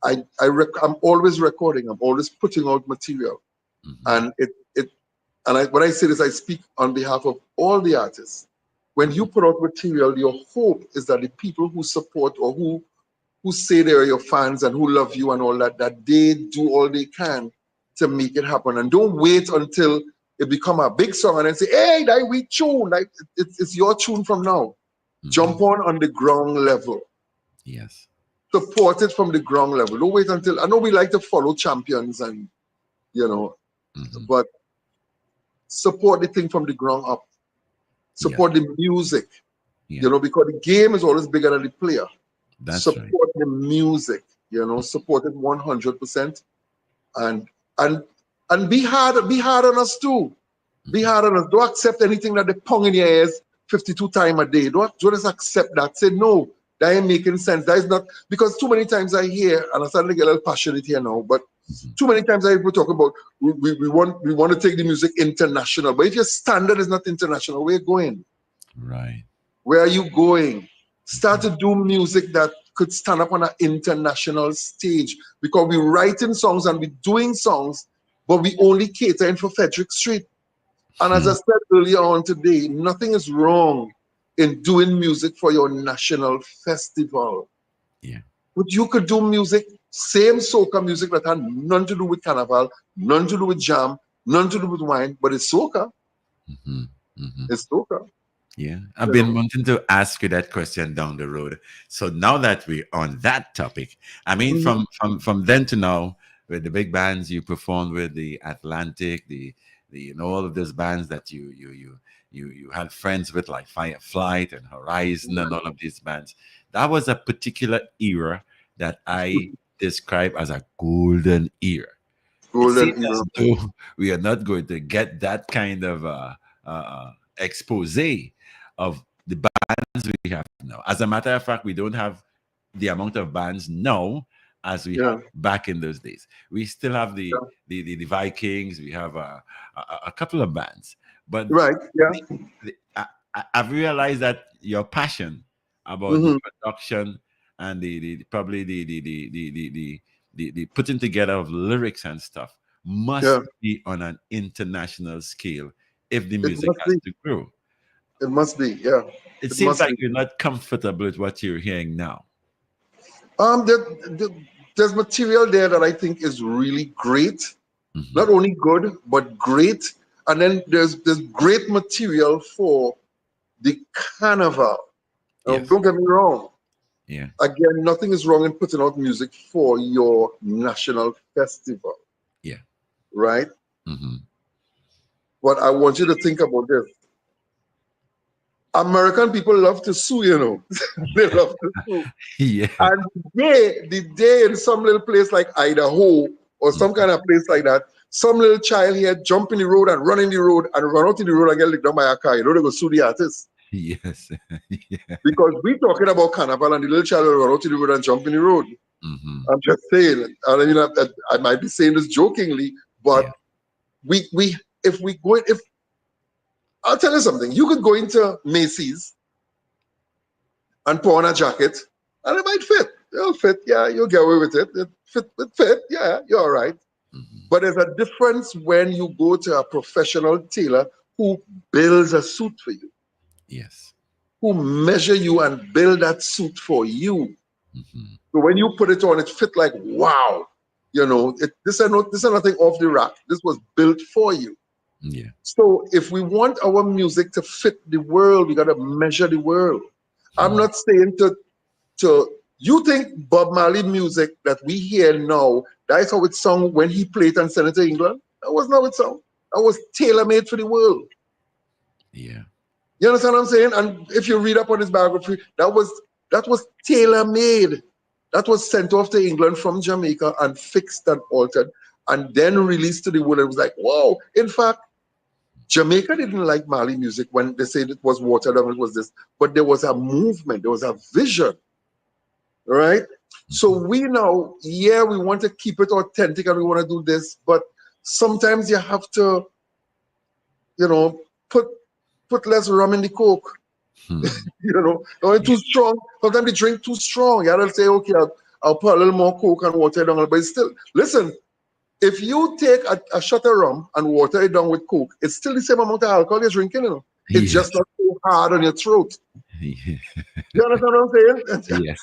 I'm always recording, I'm always putting out material, Hmm. and when I say this, I speak on behalf of all the artists. When you Hmm. put out material, your hope is that the people who support, or who say they're your fans and who love you and all that, that they do all they can to make it happen. And don't wait until it become a big song and then say, hey, that we tune. Like, it's your tune from now. Hmm. Jump on the ground level. Yes. Support it from the ground level. Don't wait until, I know we like to follow champions, and you know, Hmm. but support the thing from the ground up. Yes. Support the music, Yeah. because the game is always bigger than the player. That's right. Support the music, support it 100%. And and be hard on us too. Be hard on us. Don't accept anything that they pong in your ears 52 times a day. Don't just accept that. Say no, that ain't making sense. That is not, because too many times I hear, and I'm starting to get a little passionate here now, but too many times I hear people talk about we want to take the music international. But if your standard is not international, where are you going? Right. Where are you going? Start to do music that could stand up on an international stage, because we're writing songs and we're doing songs, but we only catering for Frederick Street. And as I said earlier on today, nothing is wrong in doing music for your national festival. Yeah. But you could do music, same soca music that had nothing to do with carnival, nothing to do with jam, nothing to do with wine, but it's soca. Mm-hmm. Mm-hmm. It's soca. Yeah, I've You been know? wanting to ask you that question down the road. So now that we're on that topic, I mean, Mhm. from then to now, with the big bands you performed with, the Atlantic, the all of those bands that you had friends with, like Fireflight and Horizon and all of these bands, that was a particular era that I describe as a golden era. It Golden seems era. as though we are not going to get that kind of expose of the bands we have now. As a matter of fact, we don't have the amount of bands now as we Yeah. had back in those days. We still have Yeah. the Vikings. We have a couple of bands, but Right. Yeah. I've realized that your passion about the Hmm. production and probably the putting together of lyrics and stuff must Yeah. be on an international scale if the It music must has be. to grow. It must be. Yeah. It It seems must like be. you're not comfortable with what you're hearing now. There, there- there's material there that I think is really great. Hmm. Not only good, but great. And then there's great material for the carnival. Now, Yes. don't get me wrong. Yeah. Again, nothing is wrong in putting out music for your national festival, Yeah. right? Hmm. But I want you to think about this. American people love to sue, you know. They love to sue. Yeah. And the day in some little place like Idaho or some Mhm. kind of place like that, some little child here jump in the road and run in the road and run out in the road and get licked down by a car. You know, they go sue the artist. Yes. Yeah. Because we talking about carnival and the little child will run out in the road and jump in the road. Hmm. I'm just saying. I mean, I might be saying this jokingly, but Yeah. we if we go if I'll tell you something, you could go into Macy's and put on a jacket and it might fit. It'll fit, yeah, you'll get away with it. It fit, yeah, you're all right. Hmm. But there's a difference when you go to a professional tailor who builds a suit for you, Yes. who measure you and build that suit for you. Hmm. So when you put it on, it fit like wow. You know, this is nothing off the rack. This was built for you. Yeah. So if we want our music to fit the world, we gotta measure the world. I'm Mhm. not saying to you think Bob Marley music that we hear now, that's how it sung when he played and sent it to England? That wasn't how it sung. That was tailor-made for the world. Yeah. You understand what I'm saying? And if you read up on his biography, that was tailor-made. That was sent off to England from Jamaica and fixed and altered and then released to the world. It was like, whoa. In fact, Jamaica didn't like Mali music when they said it was watered down, it was this, but there was a movement, there was a vision, right? So Mhm. we now, yeah, we want to keep it authentic and we want to do this, but sometimes you have to, you know, put less rum in the coke. Hmm. You know, don't Yeah. too strong. Sometimes they drink too strong. You gotta say, okay, I'll put a little more coke and water it down, but it's still listen. If you take a shot of rum and water it down with coke, it's still the same amount of alcohol you're drinking, you know. It's Yes. just not so hard on your throat. Yeah. You understand what I'm saying? Yes.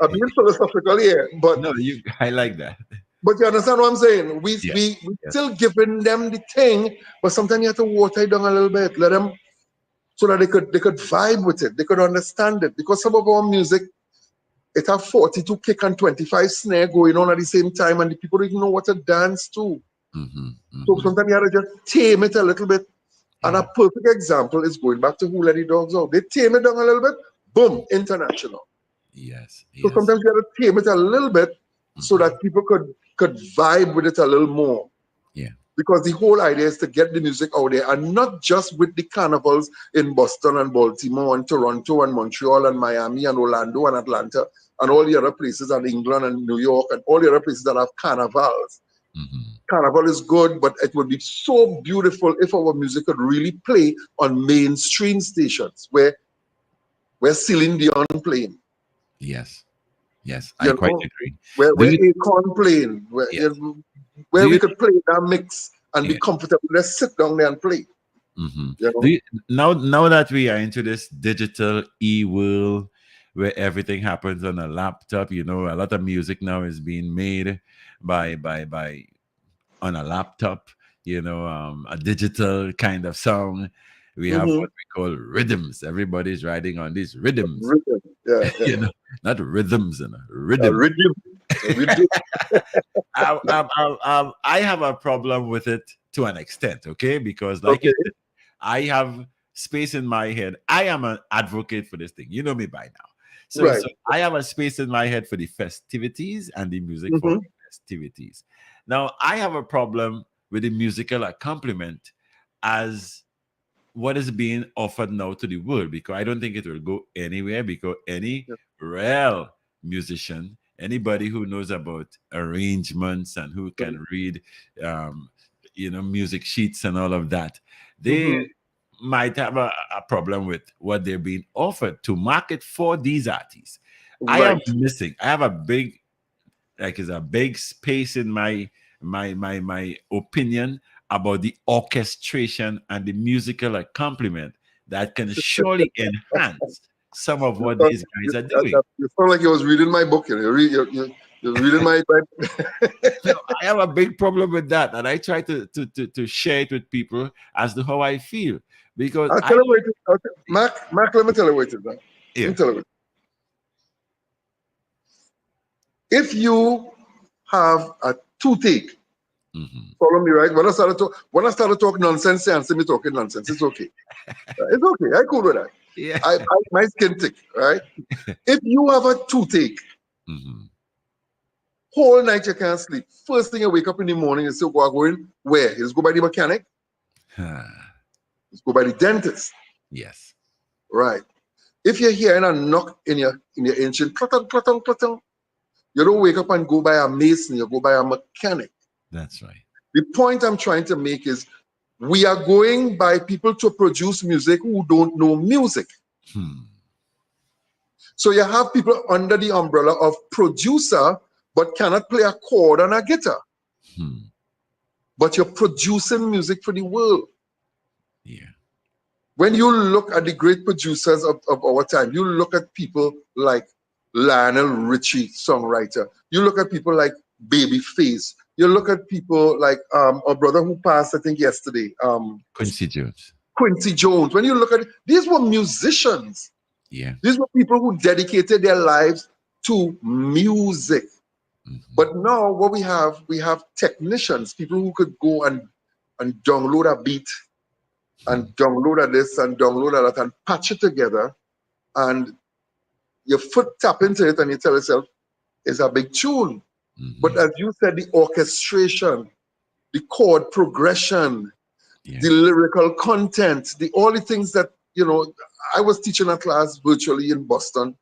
I'm being philosophical here, but No, you. I like that. you understand what I'm saying? We Yeah. we we Yes. still giving them the thing, but sometimes you have to water it down a little bit, let them so that they could vibe with it, they could understand it. Because some of our music, it have 42 kick and 25 snare going on at the same time, and the people don't even know what to dance to. Hmm. So Hmm. sometimes you have to just tame it a little bit. And a Yeah. perfect example is going back to Who Let the Dogs Out. They tame it down a little bit, boom, international. Yes. So Yes. sometimes you have to tame it a little bit so Hmm. that people could vibe with it a little more. because the whole idea is to get the music out there, and not just with the carnivals in Boston and Baltimore and Toronto and Montreal and Miami and Orlando and Atlanta and all the other places, and England and New York and all the other places that have carnivals. Mm-hmm. Carnival is good, but it would be so beautiful if our music could really play on mainstream stations where Celine Dion playing, Yes. Yes, I you quite know, agree. Do where you? Akon playing, Yes. Do where we you? could play that mix and be Yeah. comfortable. Let's sit down there and play, Mm-hmm. you Do know. you, now that we are into this digital world where everything happens on a laptop, you know, a lot of music now is being made by on a laptop, you know, a digital kind of song. We have Mm-hmm. what we call rhythms. Everybody's riding on these rhythms, Rhythm. Yeah, you yeah. know, not rhythms, you know, A rhythms. rhythm. A rhythm. I have a problem with it to an extent, okay? Because, like you Okay. said, I have space in my head. I am an advocate for this thing. You know me by now. So Right. I have a space in my head for the festivities and the music for Mm-hmm. the festivities. Now, I have a problem with the musical accompaniment as what is being offered now to the world, because I don't think it will go anywhere, because any Yeah. real musician, anybody who knows about arrangements and who can read um, music sheets and all of that, they Mm-hmm. might have a problem with what they're being offered to market for these artists. I am Right. missing. I have a big, like, is a big space in my opinion about the orchestration and the musical accompaniment that can surely enhance some of You what sound, these guys are doing. you sound like you was reading my book. You know, you're reading my. So I have a big problem with that, and I try to share it with people as to how I feel, because I'll I tell you what it is. Mark, let me tell you what it is. Man. Let yeah. me tell you what if you have a toothache, Hmm. follow me, right? When I started talking nonsense, and see me talking nonsense, it's okay. It's okay. I cool with that. Yeah. My skin tick, right? If you have a toothache, Hmm. whole night you can't sleep. First thing you wake up in the morning, you say, "Well, I'm going where? You just go by the mechanic, just go by the dentist, Yes, right? If you're hearing a knock in your ancient clutton, clutton, clutton, you don't wake up and go by a mason, you go by a mechanic. that's right. The point I'm trying to make is we are going by people to produce music who don't know music. Hmm. So you have people under the umbrella of producer, but cannot play a chord on a guitar. Hmm. But you're producing music for the world. Yeah. When you look at the great producers of our time, you look at people like Lionel Richie, songwriter. You look at people like Babyface. You look at people like our brother who passed, I think, yesterday, Quincy Jones. Quincy Jones. When you look at it, these were musicians. Yeah. These were people who dedicated their lives to music. Hmm. But now what we have technicians, people who could go and download a beat and Hmm. download a this and download a that and patch it together, and your foot tap into it and you tell yourself it's a big tune. But Hmm. as you said, the orchestration, the chord progression, Yeah. the lyrical content, the all the things that I was teaching a class virtually in Boston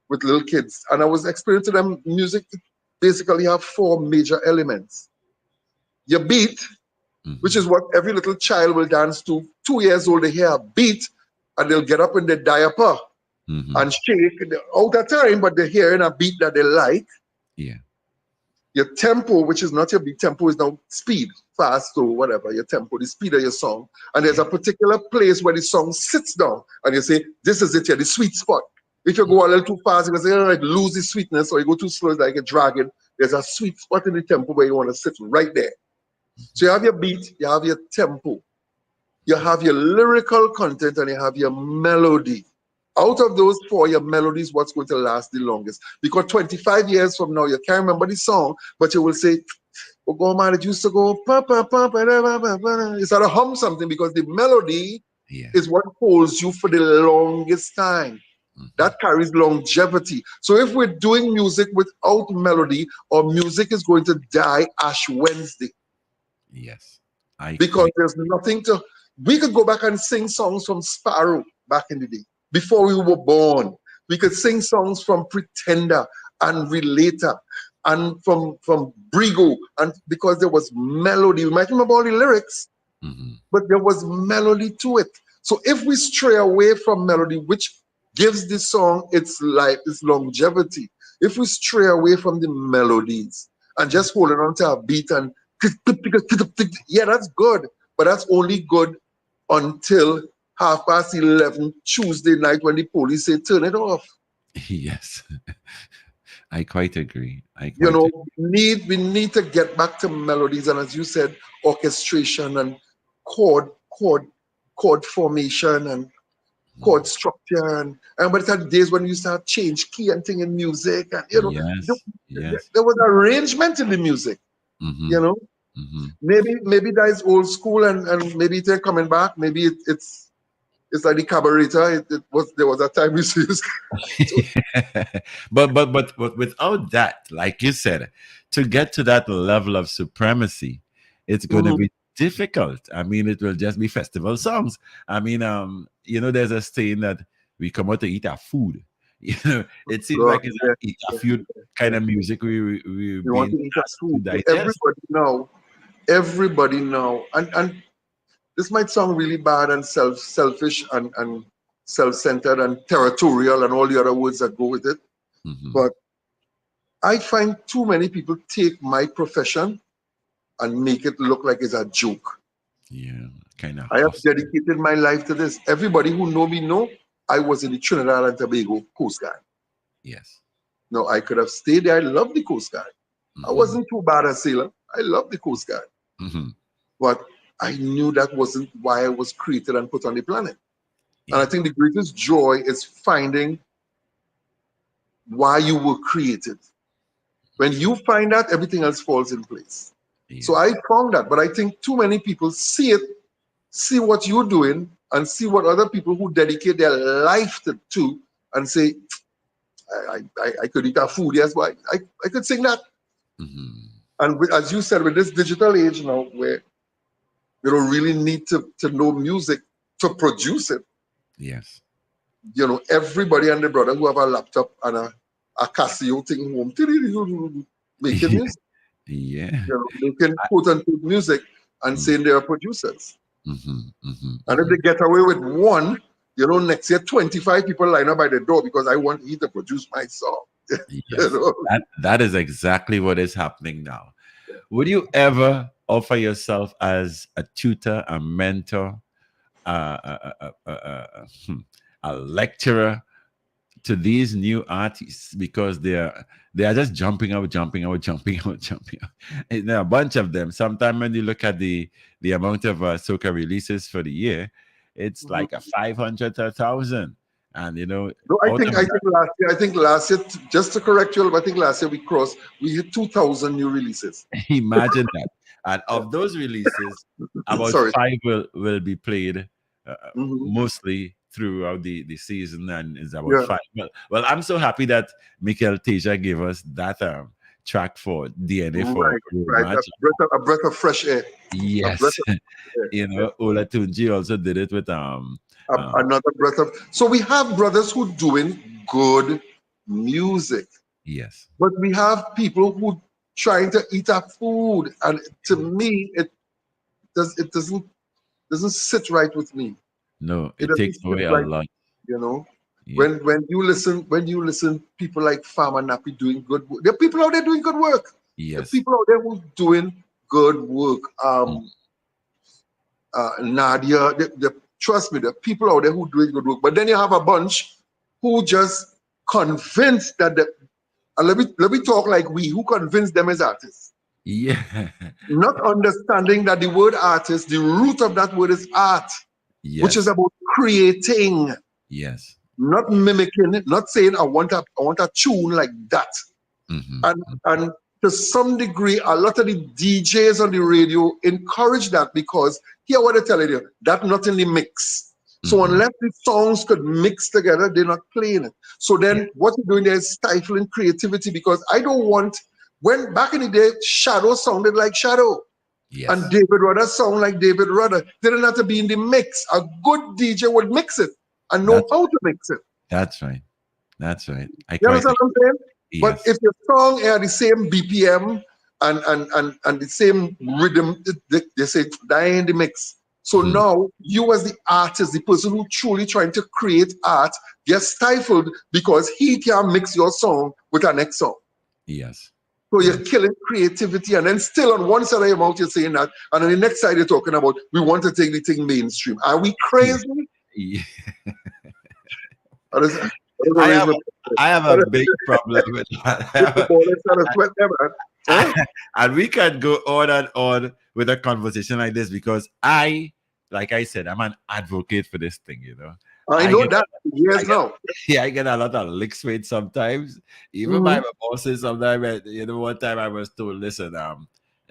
with little kids, and I was explaining to them music basically have four major elements. Your beat, which is Hmm. what every little child will dance to. 2 years old, they hear a beat and they'll get up in their diaper Hmm. and shake out of time, but they're hearing a beat that they like. Yeah. Your tempo, which is not your beat, tempo is now speed, fast or whatever, your tempo, the speed of your song. And there's Yeah. a particular place where the song sits down and you say, this is it here, the sweet spot. If you go a little too fast, you can say, oh, it loses sweetness, or you go too slow, it's like a dragon. There's a sweet spot in the tempo where you want to sit right there. So you have your beat, you have your tempo, you have your lyrical content, and you have your melody. Out of those four, your melody is what's going to last the longest. Because 25 years from now, you can't remember the song, but you will say, oh, God, man, it used to go, pa, pa, pa, pa, da, pa, pa, pa. You start to hum something because the melody Yeah. is what holds you for the longest time. Hmm. That carries longevity. So if we're doing music without melody, our music is going to die Ash Wednesday. Yes. I because quite. there's nothing to. We could go back and sing songs from Sparrow back in the day before we were born. We could sing songs from Pretender and Relator and from Brigo, and because there was melody. You might remember all the lyrics, Mhm. but there was melody to it. So if we stray away from melody, which gives the song its life, its longevity, if we stray away from the melodies and Yeah. just holding on to a beat and yeah, that's good, but that's only good until 11:30 Tuesday night when the police say turn it off. Yes. I quite agree. I You quite know, agree. we need to get back to melodies and, as you said, orchestration and chord chord chord formation and chord Mm. structure, and by the time days when you start change key and thing in music, and Yes. Yes. there was arrangement in the music. Mm-hmm. you know Mm-hmm. maybe that is old school, and maybe they're coming back. Maybe it's like the carburetor. It was There was a time we used to. But without that, like you said, to get to that level of supremacy, it's going to Mhm. be difficult. I mean, it will just be festival songs. I mean, there's a saying that we come out to eat our food. It seems Oh, like it's yeah, a eat our yeah, food kind yeah. of music we're You want being to eat a asked to food. digest. Everybody now, and this might sound really bad and selfish and self-centered and territorial and all the other words that go with it, Hmm. but I find too many people take my profession and make it look like it's a joke. Yeah, kind of I have hostile. dedicated my life to this. Everybody who know me know I was in the Trinidad and Tobago Coast Guard. Yes. No, I could have stayed there. I love the Coast Guard. I Hmm. wasn't too bad a sailor. I love the Coast Guard. Hmm. But I knew that wasn't why I was created and put on the planet. And I Yeah. think the greatest joy is finding why you were created. When you find that, everything else falls in place. So Yeah. I found that, but I think too many people see it, see what you're doing, and see what other people who dedicate their life to and say, I could eat that food, yes, but I could sing that. Hmm. And as you said, with this digital age now, where you don't really need to know music to produce it, Yes. everybody and their brother who have a laptop and a Casio thing home, making music, Yeah. making quote unquote music and saying they are producers. Mm-hmm, mm-hmm, And if mm-hmm. they get away with one, next year 25 people line up by the door because I want you to produce my song. you Yes, know. that is exactly what is happening now. Would you ever offer yourself as a tutor, a mentor, a lecturer to these new artists because they are just jumping out, jumping out, jumping out, jumping out. And there are a bunch of them. Sometimes when you look at the amount of soca releases for the year, it's Mhm. like a 500 to 1,000, and No, I out think of I think last year, just to correct you, I think last year we hit 2,000 new releases. imagine that. And of those releases, about Sorry. five will be played Hmm. mostly throughout the season, and is about Yeah. five. Well, I'm so happy that Mikel Teja gave us that track for DNA for Right. Road Right. March. A breath of fresh air. A breath Yes, of air. Yeah. Ola Tunji also did it with um Another breath of. So we have brothers who doing good music, yes, but we have people who trying to eat our food, and to me, it doesn't sit right with me. no, It it doesn't takes sit away a right, lot. you know. Yeah. When you listen, people like Farmer Nappy doing good work. There are people out there doing good work. There are Yes. people out there who doing good work. Mm. Nadia, trust me, there are people out there who doing good work. But then you have a bunch who just convinced that and let me talk like we who convinced them as artists. Yeah. Not understanding that the word artist, the root of that word is art, which is Yes. about creating, Yes. not mimicking, not saying I want a tune like that. And to some degree, a lot of the DJs on the radio encourage that because here what I'm telling you, that not in the mix. So Mm-hmm. unless the songs could mix together, they're not playing it. So Yeah. then what you're doing there is stifling creativity because I don't want when back in the day, Shadow sounded like Shadow. And Yes. David Rudder sound like David Rudder. They didn't have to be in the mix. A good DJ would mix it and know That's how to mix it. that's right. That's right. I You quite understand what I'm saying? But yes. if your song are the same BPM and the same rhythm, they say that ain't the mix. So Mhm. now you as the artist, the person who truly trying to create art, gets stifled because he can't mix your song with our next song. Yes. So Yes. you're killing creativity, and then still on one side of your mouth you're saying that, and on the next side you're talking about we want to take the thing mainstream. Are we Yeah. crazy? Yeah. Or is- I don't know, I raise have my I have a big problem with if the that. ball is trying to sweat them, man. Huh? And we can go on and on with a conversation like this because like I said, I'm an advocate for this thing. I I know get, that I years get, now. yeah, I get a lot of licks with it sometimes, even by Hmm. my bosses. Sometimes, one time I was told, listen,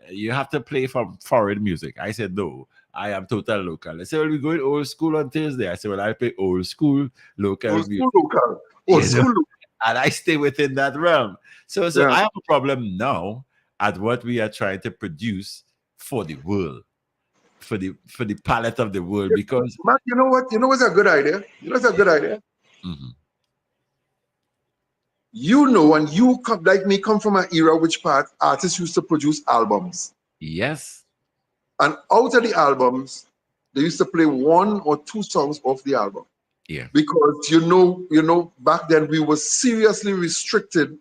you have to play from foreign music. I said, no, I am total local. They said, well, we're going old school on Thursday. I said, well, I play old school local Old music, school local. Old you know, school local. and I stay within that realm. So Yeah. I have a problem now at what we are trying to produce for the world, for the palette of the world, because Mark, you know what? You know what's a good idea? You know what's a good idea? Mhm. You know, and you come like me, come from an era which part artists used to produce albums. Yes, And out of the albums, they used to play one or two songs off the album. yeah, Because back then we were seriously restricted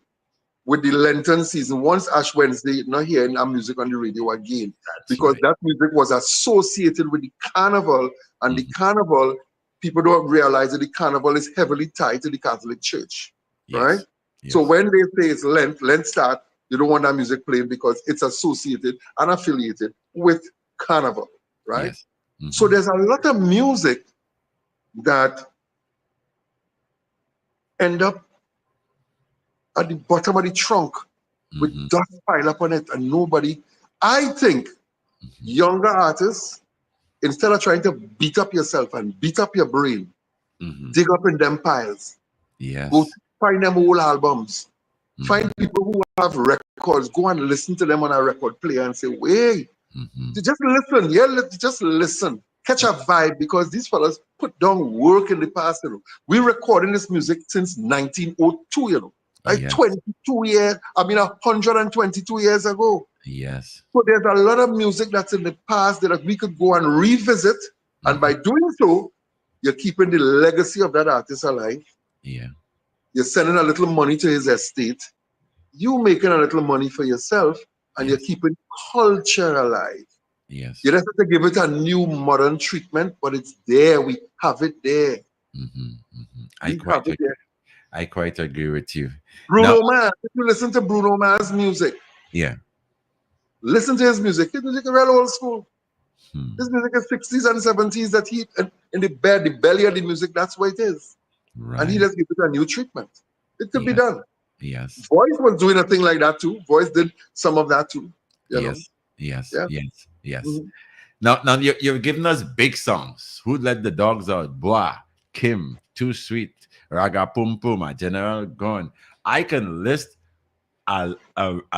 with the Lenten season. Once Ash Wednesday, you're not hearing our music on the radio again. that's Because right. that music was associated with the carnival, and the Mhm. carnival, people don't realize that the carnival is heavily tied to the Catholic Church. Right? Yes, So yes, when they say it's Lent start, you don't want that music playing because it's associated and affiliated with carnival, right? yes. So Hmm. there's a lot of music that end up at the bottom of the trunk with Hmm. dust pile up on it and nobody. I think younger artists, instead of trying to beat up yourself and beat up your brain, Hmm. dig up in them piles, go Yes. find them old albums, find Hmm. people who have records, go and listen to them on a record player and say, wait, Hmm. just listen, yeah, just listen. Catch a vibe because these fellas put down work in the past. We recording this music since 1902, like Yes, 22 years, 122 years ago. yes. So there's a lot of music that's in the past that we could go and revisit. And by Hmm. doing so, you're keeping the legacy of that artist alive. Yeah, You're sending a little money to his estate. You making a little money for yourself, and you're yes, keeping culture alive. yes. You don't have to give it a new modern treatment, but it's there. We have it there. Hmm. Hmm. We have it there. I quite agree with you. Now, Bruno Mars, if you listen to Bruno Mars' music, yeah. listen to his music. His music is real old school. Hmm. His music is 60s and 70s that he, in the belly of the music, that's what it is. And he Right. just gives it a new treatment. It could be Yes. done. Yes. Voice was doing a thing like that too. Voice did some of that too. You know? Yes. Yes. Yeah. Yes. Yes. Mhm. Now you've given us big songs. Who Let the Dogs Out? Bois, Kim, Too Sweet, Raga Pum Pum, A General Gone. I can list a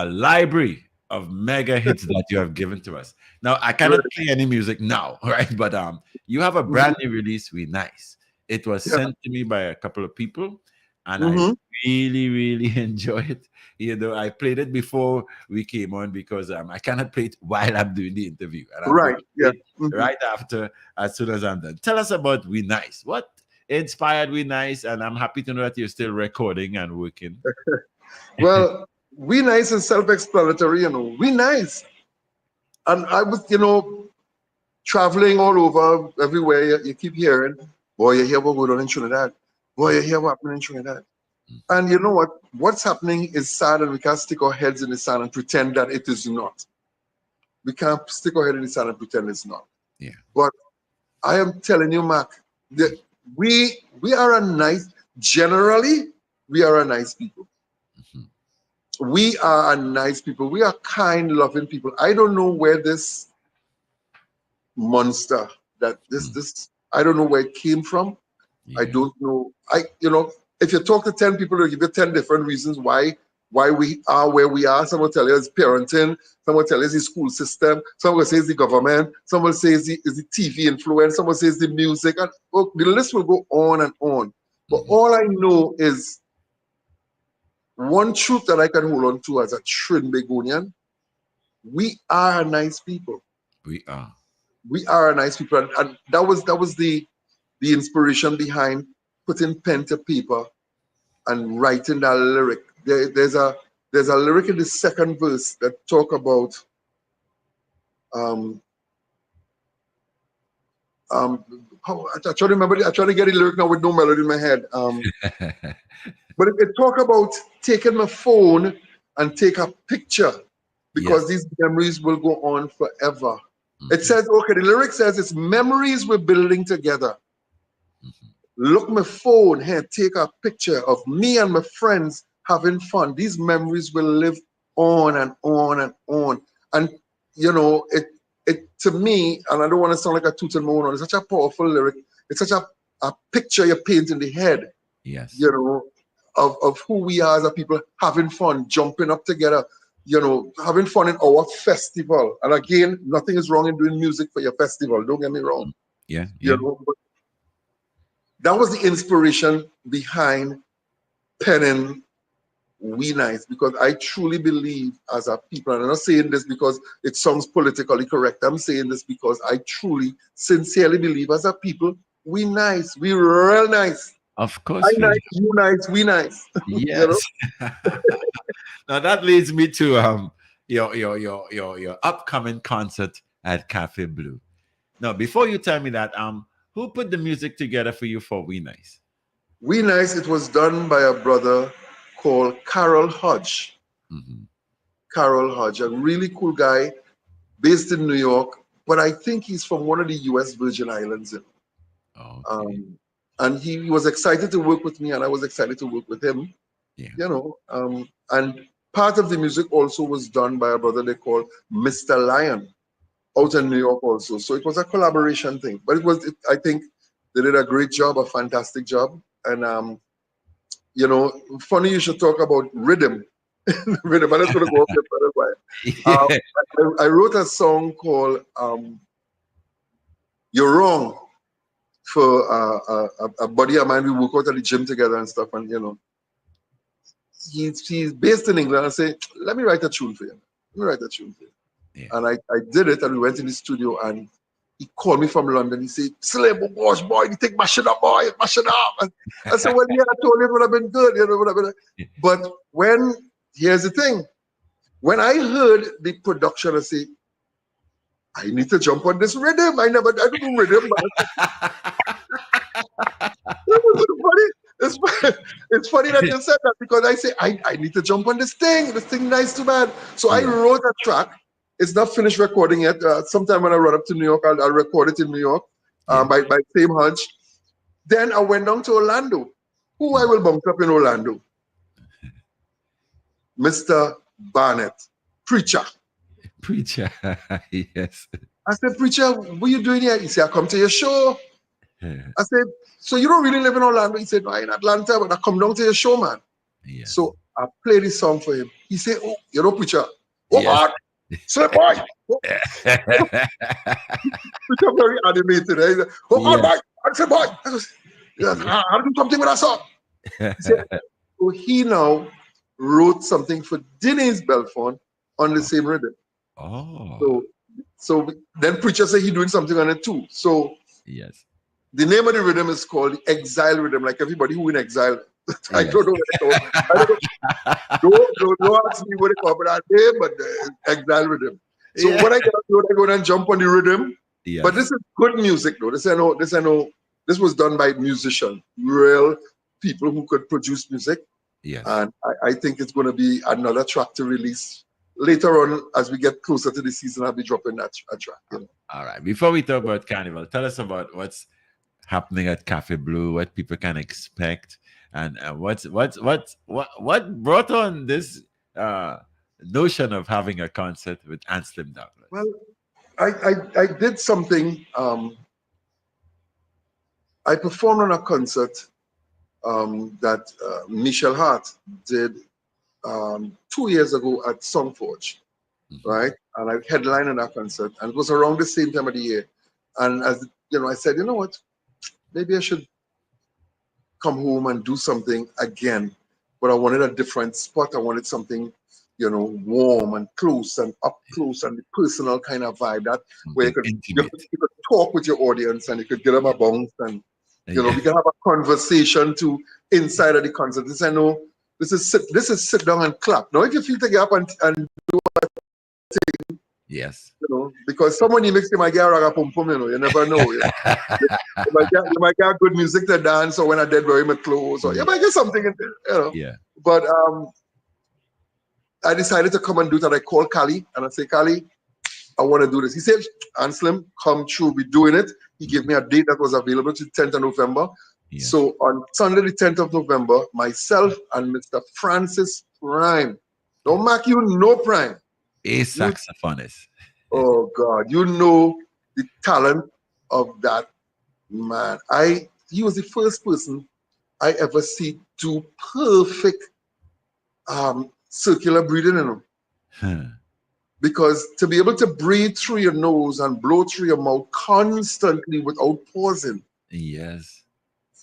library of mega hits that you have given to us. Now I Right. cannot play any music now, right? But you have a Mhm. brand new release. We nice. It was Yeah. sent to me by a couple of people, and I Hmm. really, really enjoy it. I played it before we came on because I cannot play it while I'm doing the interview, and I'm going Right. to Yeah. play it Hmm. right after as soon as I'm done. Tell us about We Nice. What inspired We Nice? And I'm happy to know that you're still recording and working. Well, we nice and self-explanatory, We nice. And I was, traveling all over, everywhere. You keep hearing, boy, you hear what going on in Trinidad. Boy, you hear what happening in Trinidad. And you know what? What's happening is sad, and we can't stick our heads in the sand and pretend that it is not. We can't stick our head in the sand and pretend it's not. Yeah. But I am telling you, Mark, that we are a nice, generally, we are a nice people. Mhm. We are a nice people. We are kind, loving people. I don't know where this monster, that Mhm. this, I don't know where it came from. I Yeah. don't know. If you talk to 10 people, they'll give you 10 different reasons why why we are where we are. Some will tell you it's parenting. Some will tell you it's the school system. Some will say it's the government. Some will say it's the TV influence. Some will say it's the music. And well, the list will go on and on. But all I know is one truth that I can hold on to as a Trinbagonian: we are nice people. We are. We are nice people, and that was the inspiration behind putting pen to paper and writing that lyric. There's a lyric in the second verse that talk about um I try to remember. I try to get the lyric now with no melody in my head. But it talk about taking my phone and take a picture because Yes. these memories will go on forever. It says, okay, the lyric says it's memories we're building together. Look my phone here, take a picture of me and my friends having fun. These memories will live on and on and on. And you know, it to me, and I don't want to sound like a toot and moan, it's such a powerful lyric. It's such a picture you paint in the head, Yes. you know, of who we are as a people having fun, jumping up together, you know, having fun in our festival. And again, nothing is wrong in doing music for your festival. Don't get me wrong. Yeah. You Yeah. know, but that was the inspiration behind penning We Nice, because I truly believe as a people, and I'm not saying this because it sounds politically correct. I'm saying this because I truly, sincerely believe as a people, we nice, we real nice. Of I course we nice, you nice, we nice. You know, Yes. Now that leads me to your upcoming concert at Cafe Blue. Now, before you tell me that, who put the music together for you for We Nice? We Nice, it was done by a brother called Carol Hodge. Mm-hmm. Carol Hodge, a really cool guy based in New York, but I think he's from one of the US Virgin Islands. Okay. Um, and he was excited to work with me, and I was excited to work with him. Yeah. You know, and part of the music also was done by a brother they call Mr. Lion out Okay. in New York also. So it was a collaboration thing, but I think they did a great job, a fantastic job. And you know, funny you should talk about rhythm. Rhythm. I'm just gonna go up there for a while. Yeah. I wrote a song called "You're Wrong" for a buddy of mine. We work out at the gym together and stuff, and you know, he's based in England. I say, let me write a tune for you. Let me write a tune for you. Yeah. And I did it, and we went in the studio, and he called me from London. He said, Slim, oh gosh, boy, you take my shit up, boy, mash it up. And I said, well, yeah, I told you it would have been good, you know, would have been. But here's the thing, when I heard the production, I said, I need to jump on this rhythm. I don't do rhythm, but it was so funny. It's funny that you said that because I say I need to jump on this thing. This thing nice too bad. So I Yeah. wrote a track. It's not finished recording yet. Sometime when I run up to New York, I'll record it in New York Yeah. by same hunch. Then I went down to Orlando. Who I Mm. will bump up in Orlando? Mr. Barnett, preacher. Preacher. Yes. I said, preacher, what you doing here? He said, I come to your show. I said, so you don't really live in Orlando? He said, no, I'm in Atlanta, but I come down to your show, man. Yes. So I played this song for him. He said, oh, you know, preacher. Oh, Yes. God. Slip boy. Oh, preacher very animated. Eh? He said, oh, God, Yes. boy. I said, boy. Yes, I'll do something with that song. He said, so he now wrote something for Denise Belfont on the same rhythm. Oh, So, so then preacher said he doing something on it too. So yes. the name of the rhythm is called the Exile Rhythm, like everybody who in exile. I Yes. don't know what they call. I don't know. Don't ask me what they call that name, but the Exile Rhythm. So Yeah. when I get up there, I go and jump on the rhythm. But this Yes. is good music though. This was done by musicians, real people who could produce music. Yes. And I think it's going to be another track to release later on as we get closer to the season. I'll be dropping that a track. You know. All right. Before we talk about Carnival, tell us about what's happening at Cafe Blue, what people can expect, and what brought on this notion of having a concert with Anselm Douglas. Well, I did something. I performed on a concert that Michelle Hart did 2 years ago at Songforge, right? And I headlined in that concert, and it was around the same time of the year. And as you know, I said, you know what? Maybe I should come home and do something again. But I wanted a different spot. I wanted something, warm and close and up close and personal kind of vibe. That where Something intimate. you could talk with your audience and you could get them a bounce and Yeah. we can have a conversation to inside of the concert. This I know this is sit down and clap. Now if you feel to get up and Yes. because someone you mix them my get raga pum pum, you never know. You might get good music to dance or when I dead wear my clothes or you might get something in there. Yeah. But I decided to come and do that. I called Kali and I say, Kali, I want to do this. He said, Anselm, come true, we're doing it. He gave me a date that was available to the 10th of November. Yes. So on Sunday, the 10th of November, myself and Mr. Francis Prime. Don't Mac, you know Prime. A saxophonist. Oh God, you know the talent of that man. He was the first person I ever see do perfect circular breathing in him. Huh. Because to be able to breathe through your nose and blow through your mouth constantly without pausing, Yes.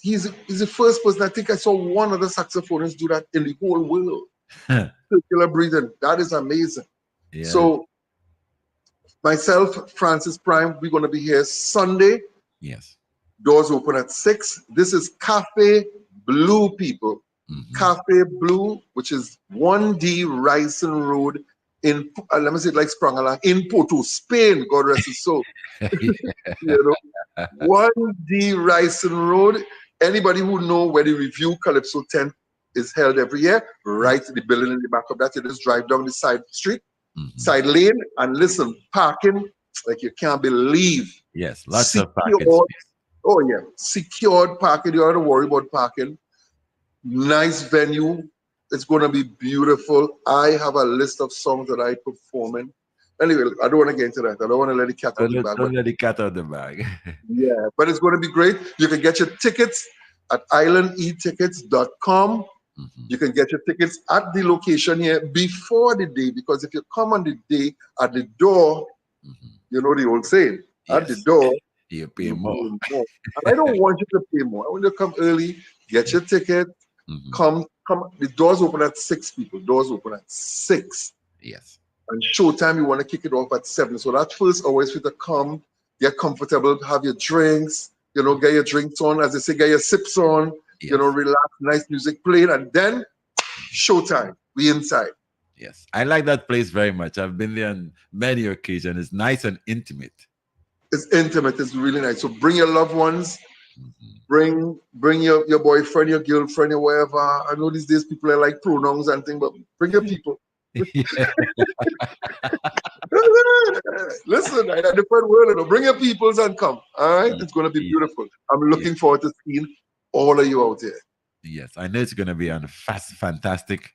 he's the first person. I think I saw one other saxophonist do that in the whole world. Huh. Circular breathing, that is amazing. Yeah. So myself, Francis Prime, we're going to be here Sunday. Yes. Doors open at 6. This is Cafe Blue, people. Cafe Blue, which is 1D Ryson Road in, let me say it like sprung along, in Porto, Spain, God rest his soul. 1D Ryson Road. Anybody who know where the Review Calypso tent is held every year, right in the building in the back of that, you just drive down the side street, side lane, and listen, parking, like you can't believe. Yes. Lots of parking Secured, space. oh yeah, secured parking. You don't have to worry about parking. Nice venue. It's going to be beautiful. I have a list of songs that I perform in. Anyway, I don't want to get into that. I don't want to let the cat out the bag. Don't let the cat out of the bag. Yeah, but it's going to be great. You can get your tickets at islandetickets.com. You can get your tickets at the location here before the day, because if you come on the day at the door, you know the old saying, at the Yes. door, You pay you more. pay more. And I don't want you to pay more. I want you to come early, get your ticket, come. The doors open at 6, people. Doors open at 6. Yes. And showtime, you want to kick it off at 7. So that first hour is for you to come, get comfortable, have your drinks, get your drinks on, as they say, get your sips on, Yes. Relax, nice music playing, and then showtime. We inside. Yes. I like that place very much. I've been there on many occasions. It's nice and intimate. It's intimate. It's really nice. So bring your loved ones. Bring your boyfriend, your girlfriend, or whatever. I know these days people are like pronouns and things, but bring your people. Listen, in a different world, bring your peoples and come. All right, it's going to be beautiful. I'm looking forward to seeing all of you out there. Yes, I know it's going to be a fantastic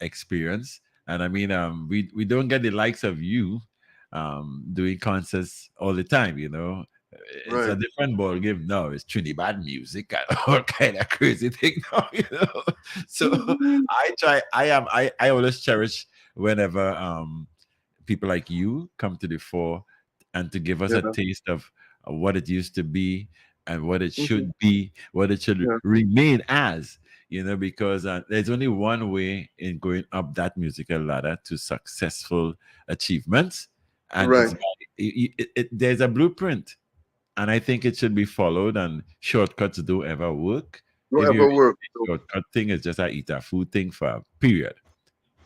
experience, and I mean, we don't get the likes of you doing concerts all the time. It's a different ball game now. It's Trinidad music and all kind of crazy thing now. So I always cherish whenever people like you come to the fore and to give us a taste of what it used to be and what it should be, what it should remain as, because there's only one way in going up that musical ladder to successful achievements. And there's a blueprint. And I think it should be followed, and shortcuts don't ever work. Shortcut thing is just I eat a food thing for a period.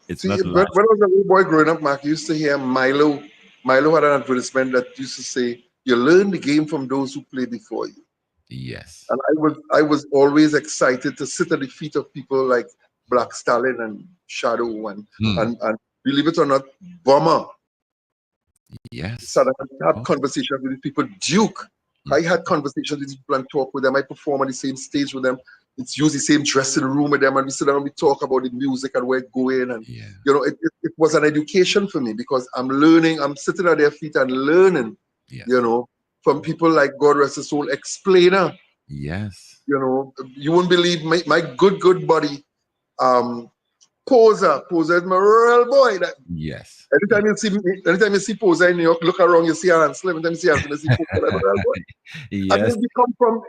It's not when I was a little boy growing up, Mark, you used to hear Milo. Milo had an advertisement that used to say, "You learn the game from those who play before you." Yes. And I was always excited to sit at the feet of people like Black Stalin and Shadow and believe it or not, Bomber. Yes. So I had conversations with these people. Duke. I had conversations with these people and talk with them. I perform on the same stage with them. It's usually the same dressing room with them, and we sit down and we talk about the music and where it's going. And it was an education for me because I'm learning. I'm sitting at their feet and learning. From people like God rest his soul, explainer. Yes. You won't believe my good buddy, Poser is my real boy. That Yes. anytime you see Poser in New York, look around, you see Ansel. Anytime you see Ansel, you see Poser. That's my real boy. I Yes. mean,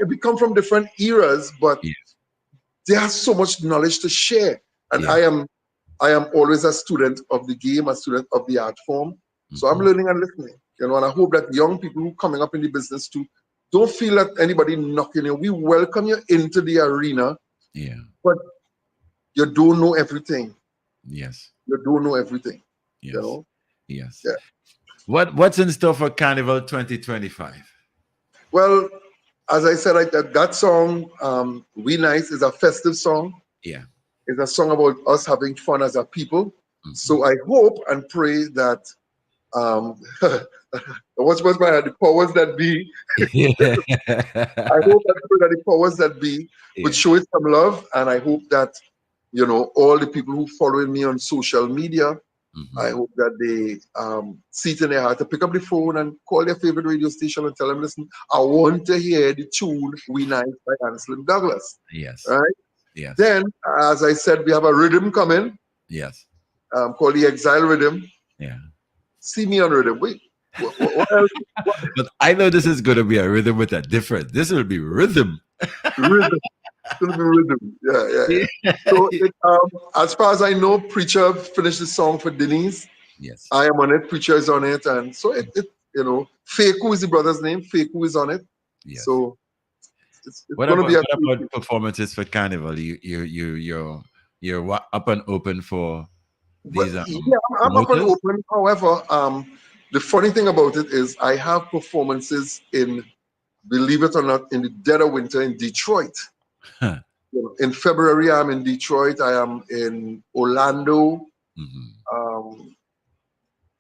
we come from different eras, but Yeah. there's so much knowledge to share. And Yeah. I am always a student of the game, a student of the art form. So I'm Mhm. learning and listening. And I hope that young people who coming up in the business too don't feel that anybody knocking you. We welcome you into the arena, Yeah. but you don't know everything. Yes. You don't know everything. You Yes. know? Yes. Yeah. What's in store for Carnival 2025? Well, as I said, that song, We Nice, is a festive song. Yeah. It's a song about us having fun as a people. Mhm. So I hope and pray that um, what's my the powers that be. I hope and pray that the powers that be would Yeah. show it some love, and I hope that all the people who following me on social media, I Mhm. hope that they see it in their heart to pick up the phone and call their favorite radio station and tell them, listen, I want to hear the tune We Nice by Anselm Douglas. Yes. All right. Yes. Then, as I said, we have a rhythm coming Yes. called the Exile Rhythm. Yeah. See me on rhythm. Wait, what else? What But I know this is going to be a rhythm with a difference. This will be rhythm. rhythm? It's gonna be rhythm. Yeah, yeah, yeah. Yeah. So, as far as I know, Preacher finished the song for Denise. Yes. I am on it. Preacher is on it, and so Faku is the brother's name. Faku is on it. Yes. So it's gonna be a What about performances for Carnival? You're up and open for But these yeah, I'm up and promoters? open. However, the funny thing about it is I have performances believe it or not, in the dead of winter in Detroit. Huh. In February, I'm in Detroit. I am in Orlando. Mhm. Um,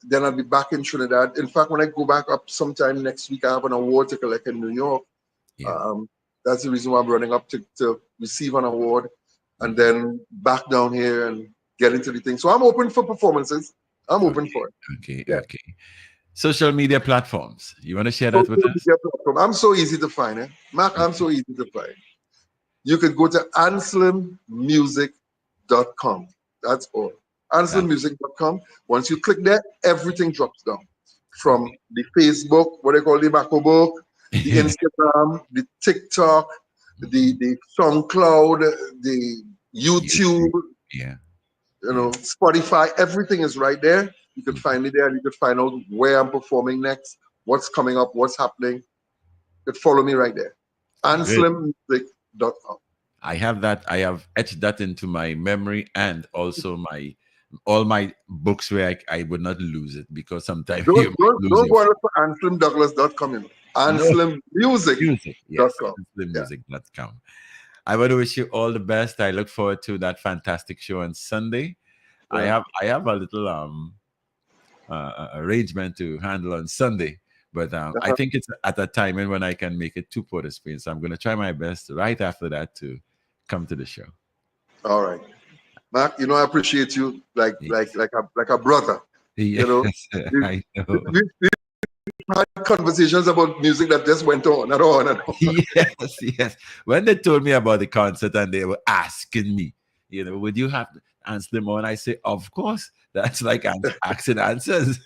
then I'll be back in Trinidad. In fact, when I go back up sometime next week, I have an award to collect in New York. Yeah. Um, that's the reason why I'm running up to receive an award and Mhm. then back down here and get into the thing. So I'm open for performances. I'm open Okay. for it. Okay. Yeah. Okay. Social media platforms. You want to share that with Social us? media platform. I'm so easy to find, eh? Mark, I'm Okay. so easy to find. You could go to anslimmusic.com. That's all. That, anslimmusic.com. Once you click there, everything drops down. From okay. the Facebook, what they call the MacBook, the Instagram, the TikTok, Mhm. the SoundCloud, the YouTube, YouTube. Yeah. Yeah. Spotify, everything is right there. You could Mhm. find it there. You could find out where I'm performing next, what's coming up, what's happening. You could follow me right there. Good. anslimmusic.com. I have that. I have etched that into my memory and also my all my books where I would not lose it because sometimes you Don't might don't lose don't your go and look for AnslimDouglas.com. no music. Yes, AnslimMusic.com. it's the Yeah. music that's come. I want to wish you all the best. I look forward to that fantastic show on Sunday. Yeah. I have a little arrangement to handle on Sunday, but I Uh-huh. think it's at a time when I can make it to Port of Spain. So I'm going to try my best right after that to come to the show. All right. Mark, I appreciate you Yes, like a brother. You know, yes, we, I we, know. we had conversations about music that just went on and on and on. Yes, yes. When they told me about the concert and they were asking me, would you have to answer them all? And I say, of course. That's like asking answers,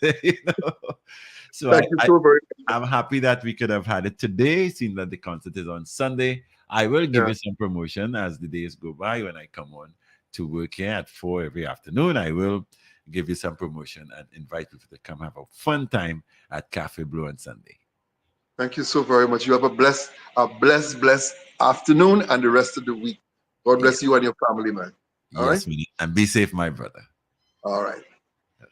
So Thank you so very I'm happy that we could have had it today, seeing that the concert is on Sunday. I will much. give Yeah. you some promotion as the days go by when I come on to work here at 4 every afternoon. I will give you some promotion and invite people to come have a fun time at Cafe Blue on Sunday. Thank you so very much. You have blessed afternoon and the rest of the week. God Yeah. bless you and your family, man. All right. Yes, we need. And be safe, my brother. All right.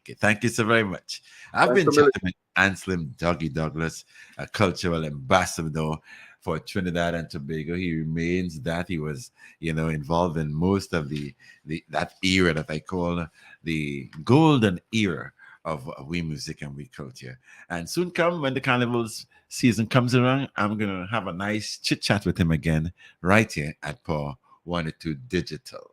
Okay, thank you so very much. I've Thanks been a million. chatting with Anselm Doggy Douglas, a cultural ambassador for Trinidad and Tobago. He remains that. He was, involved in most of that era that I call the golden era of we music and we culture. And soon come when the carnival's season comes around, I'm gonna have a nice chit chat with him again right here at Paul 102 Digital.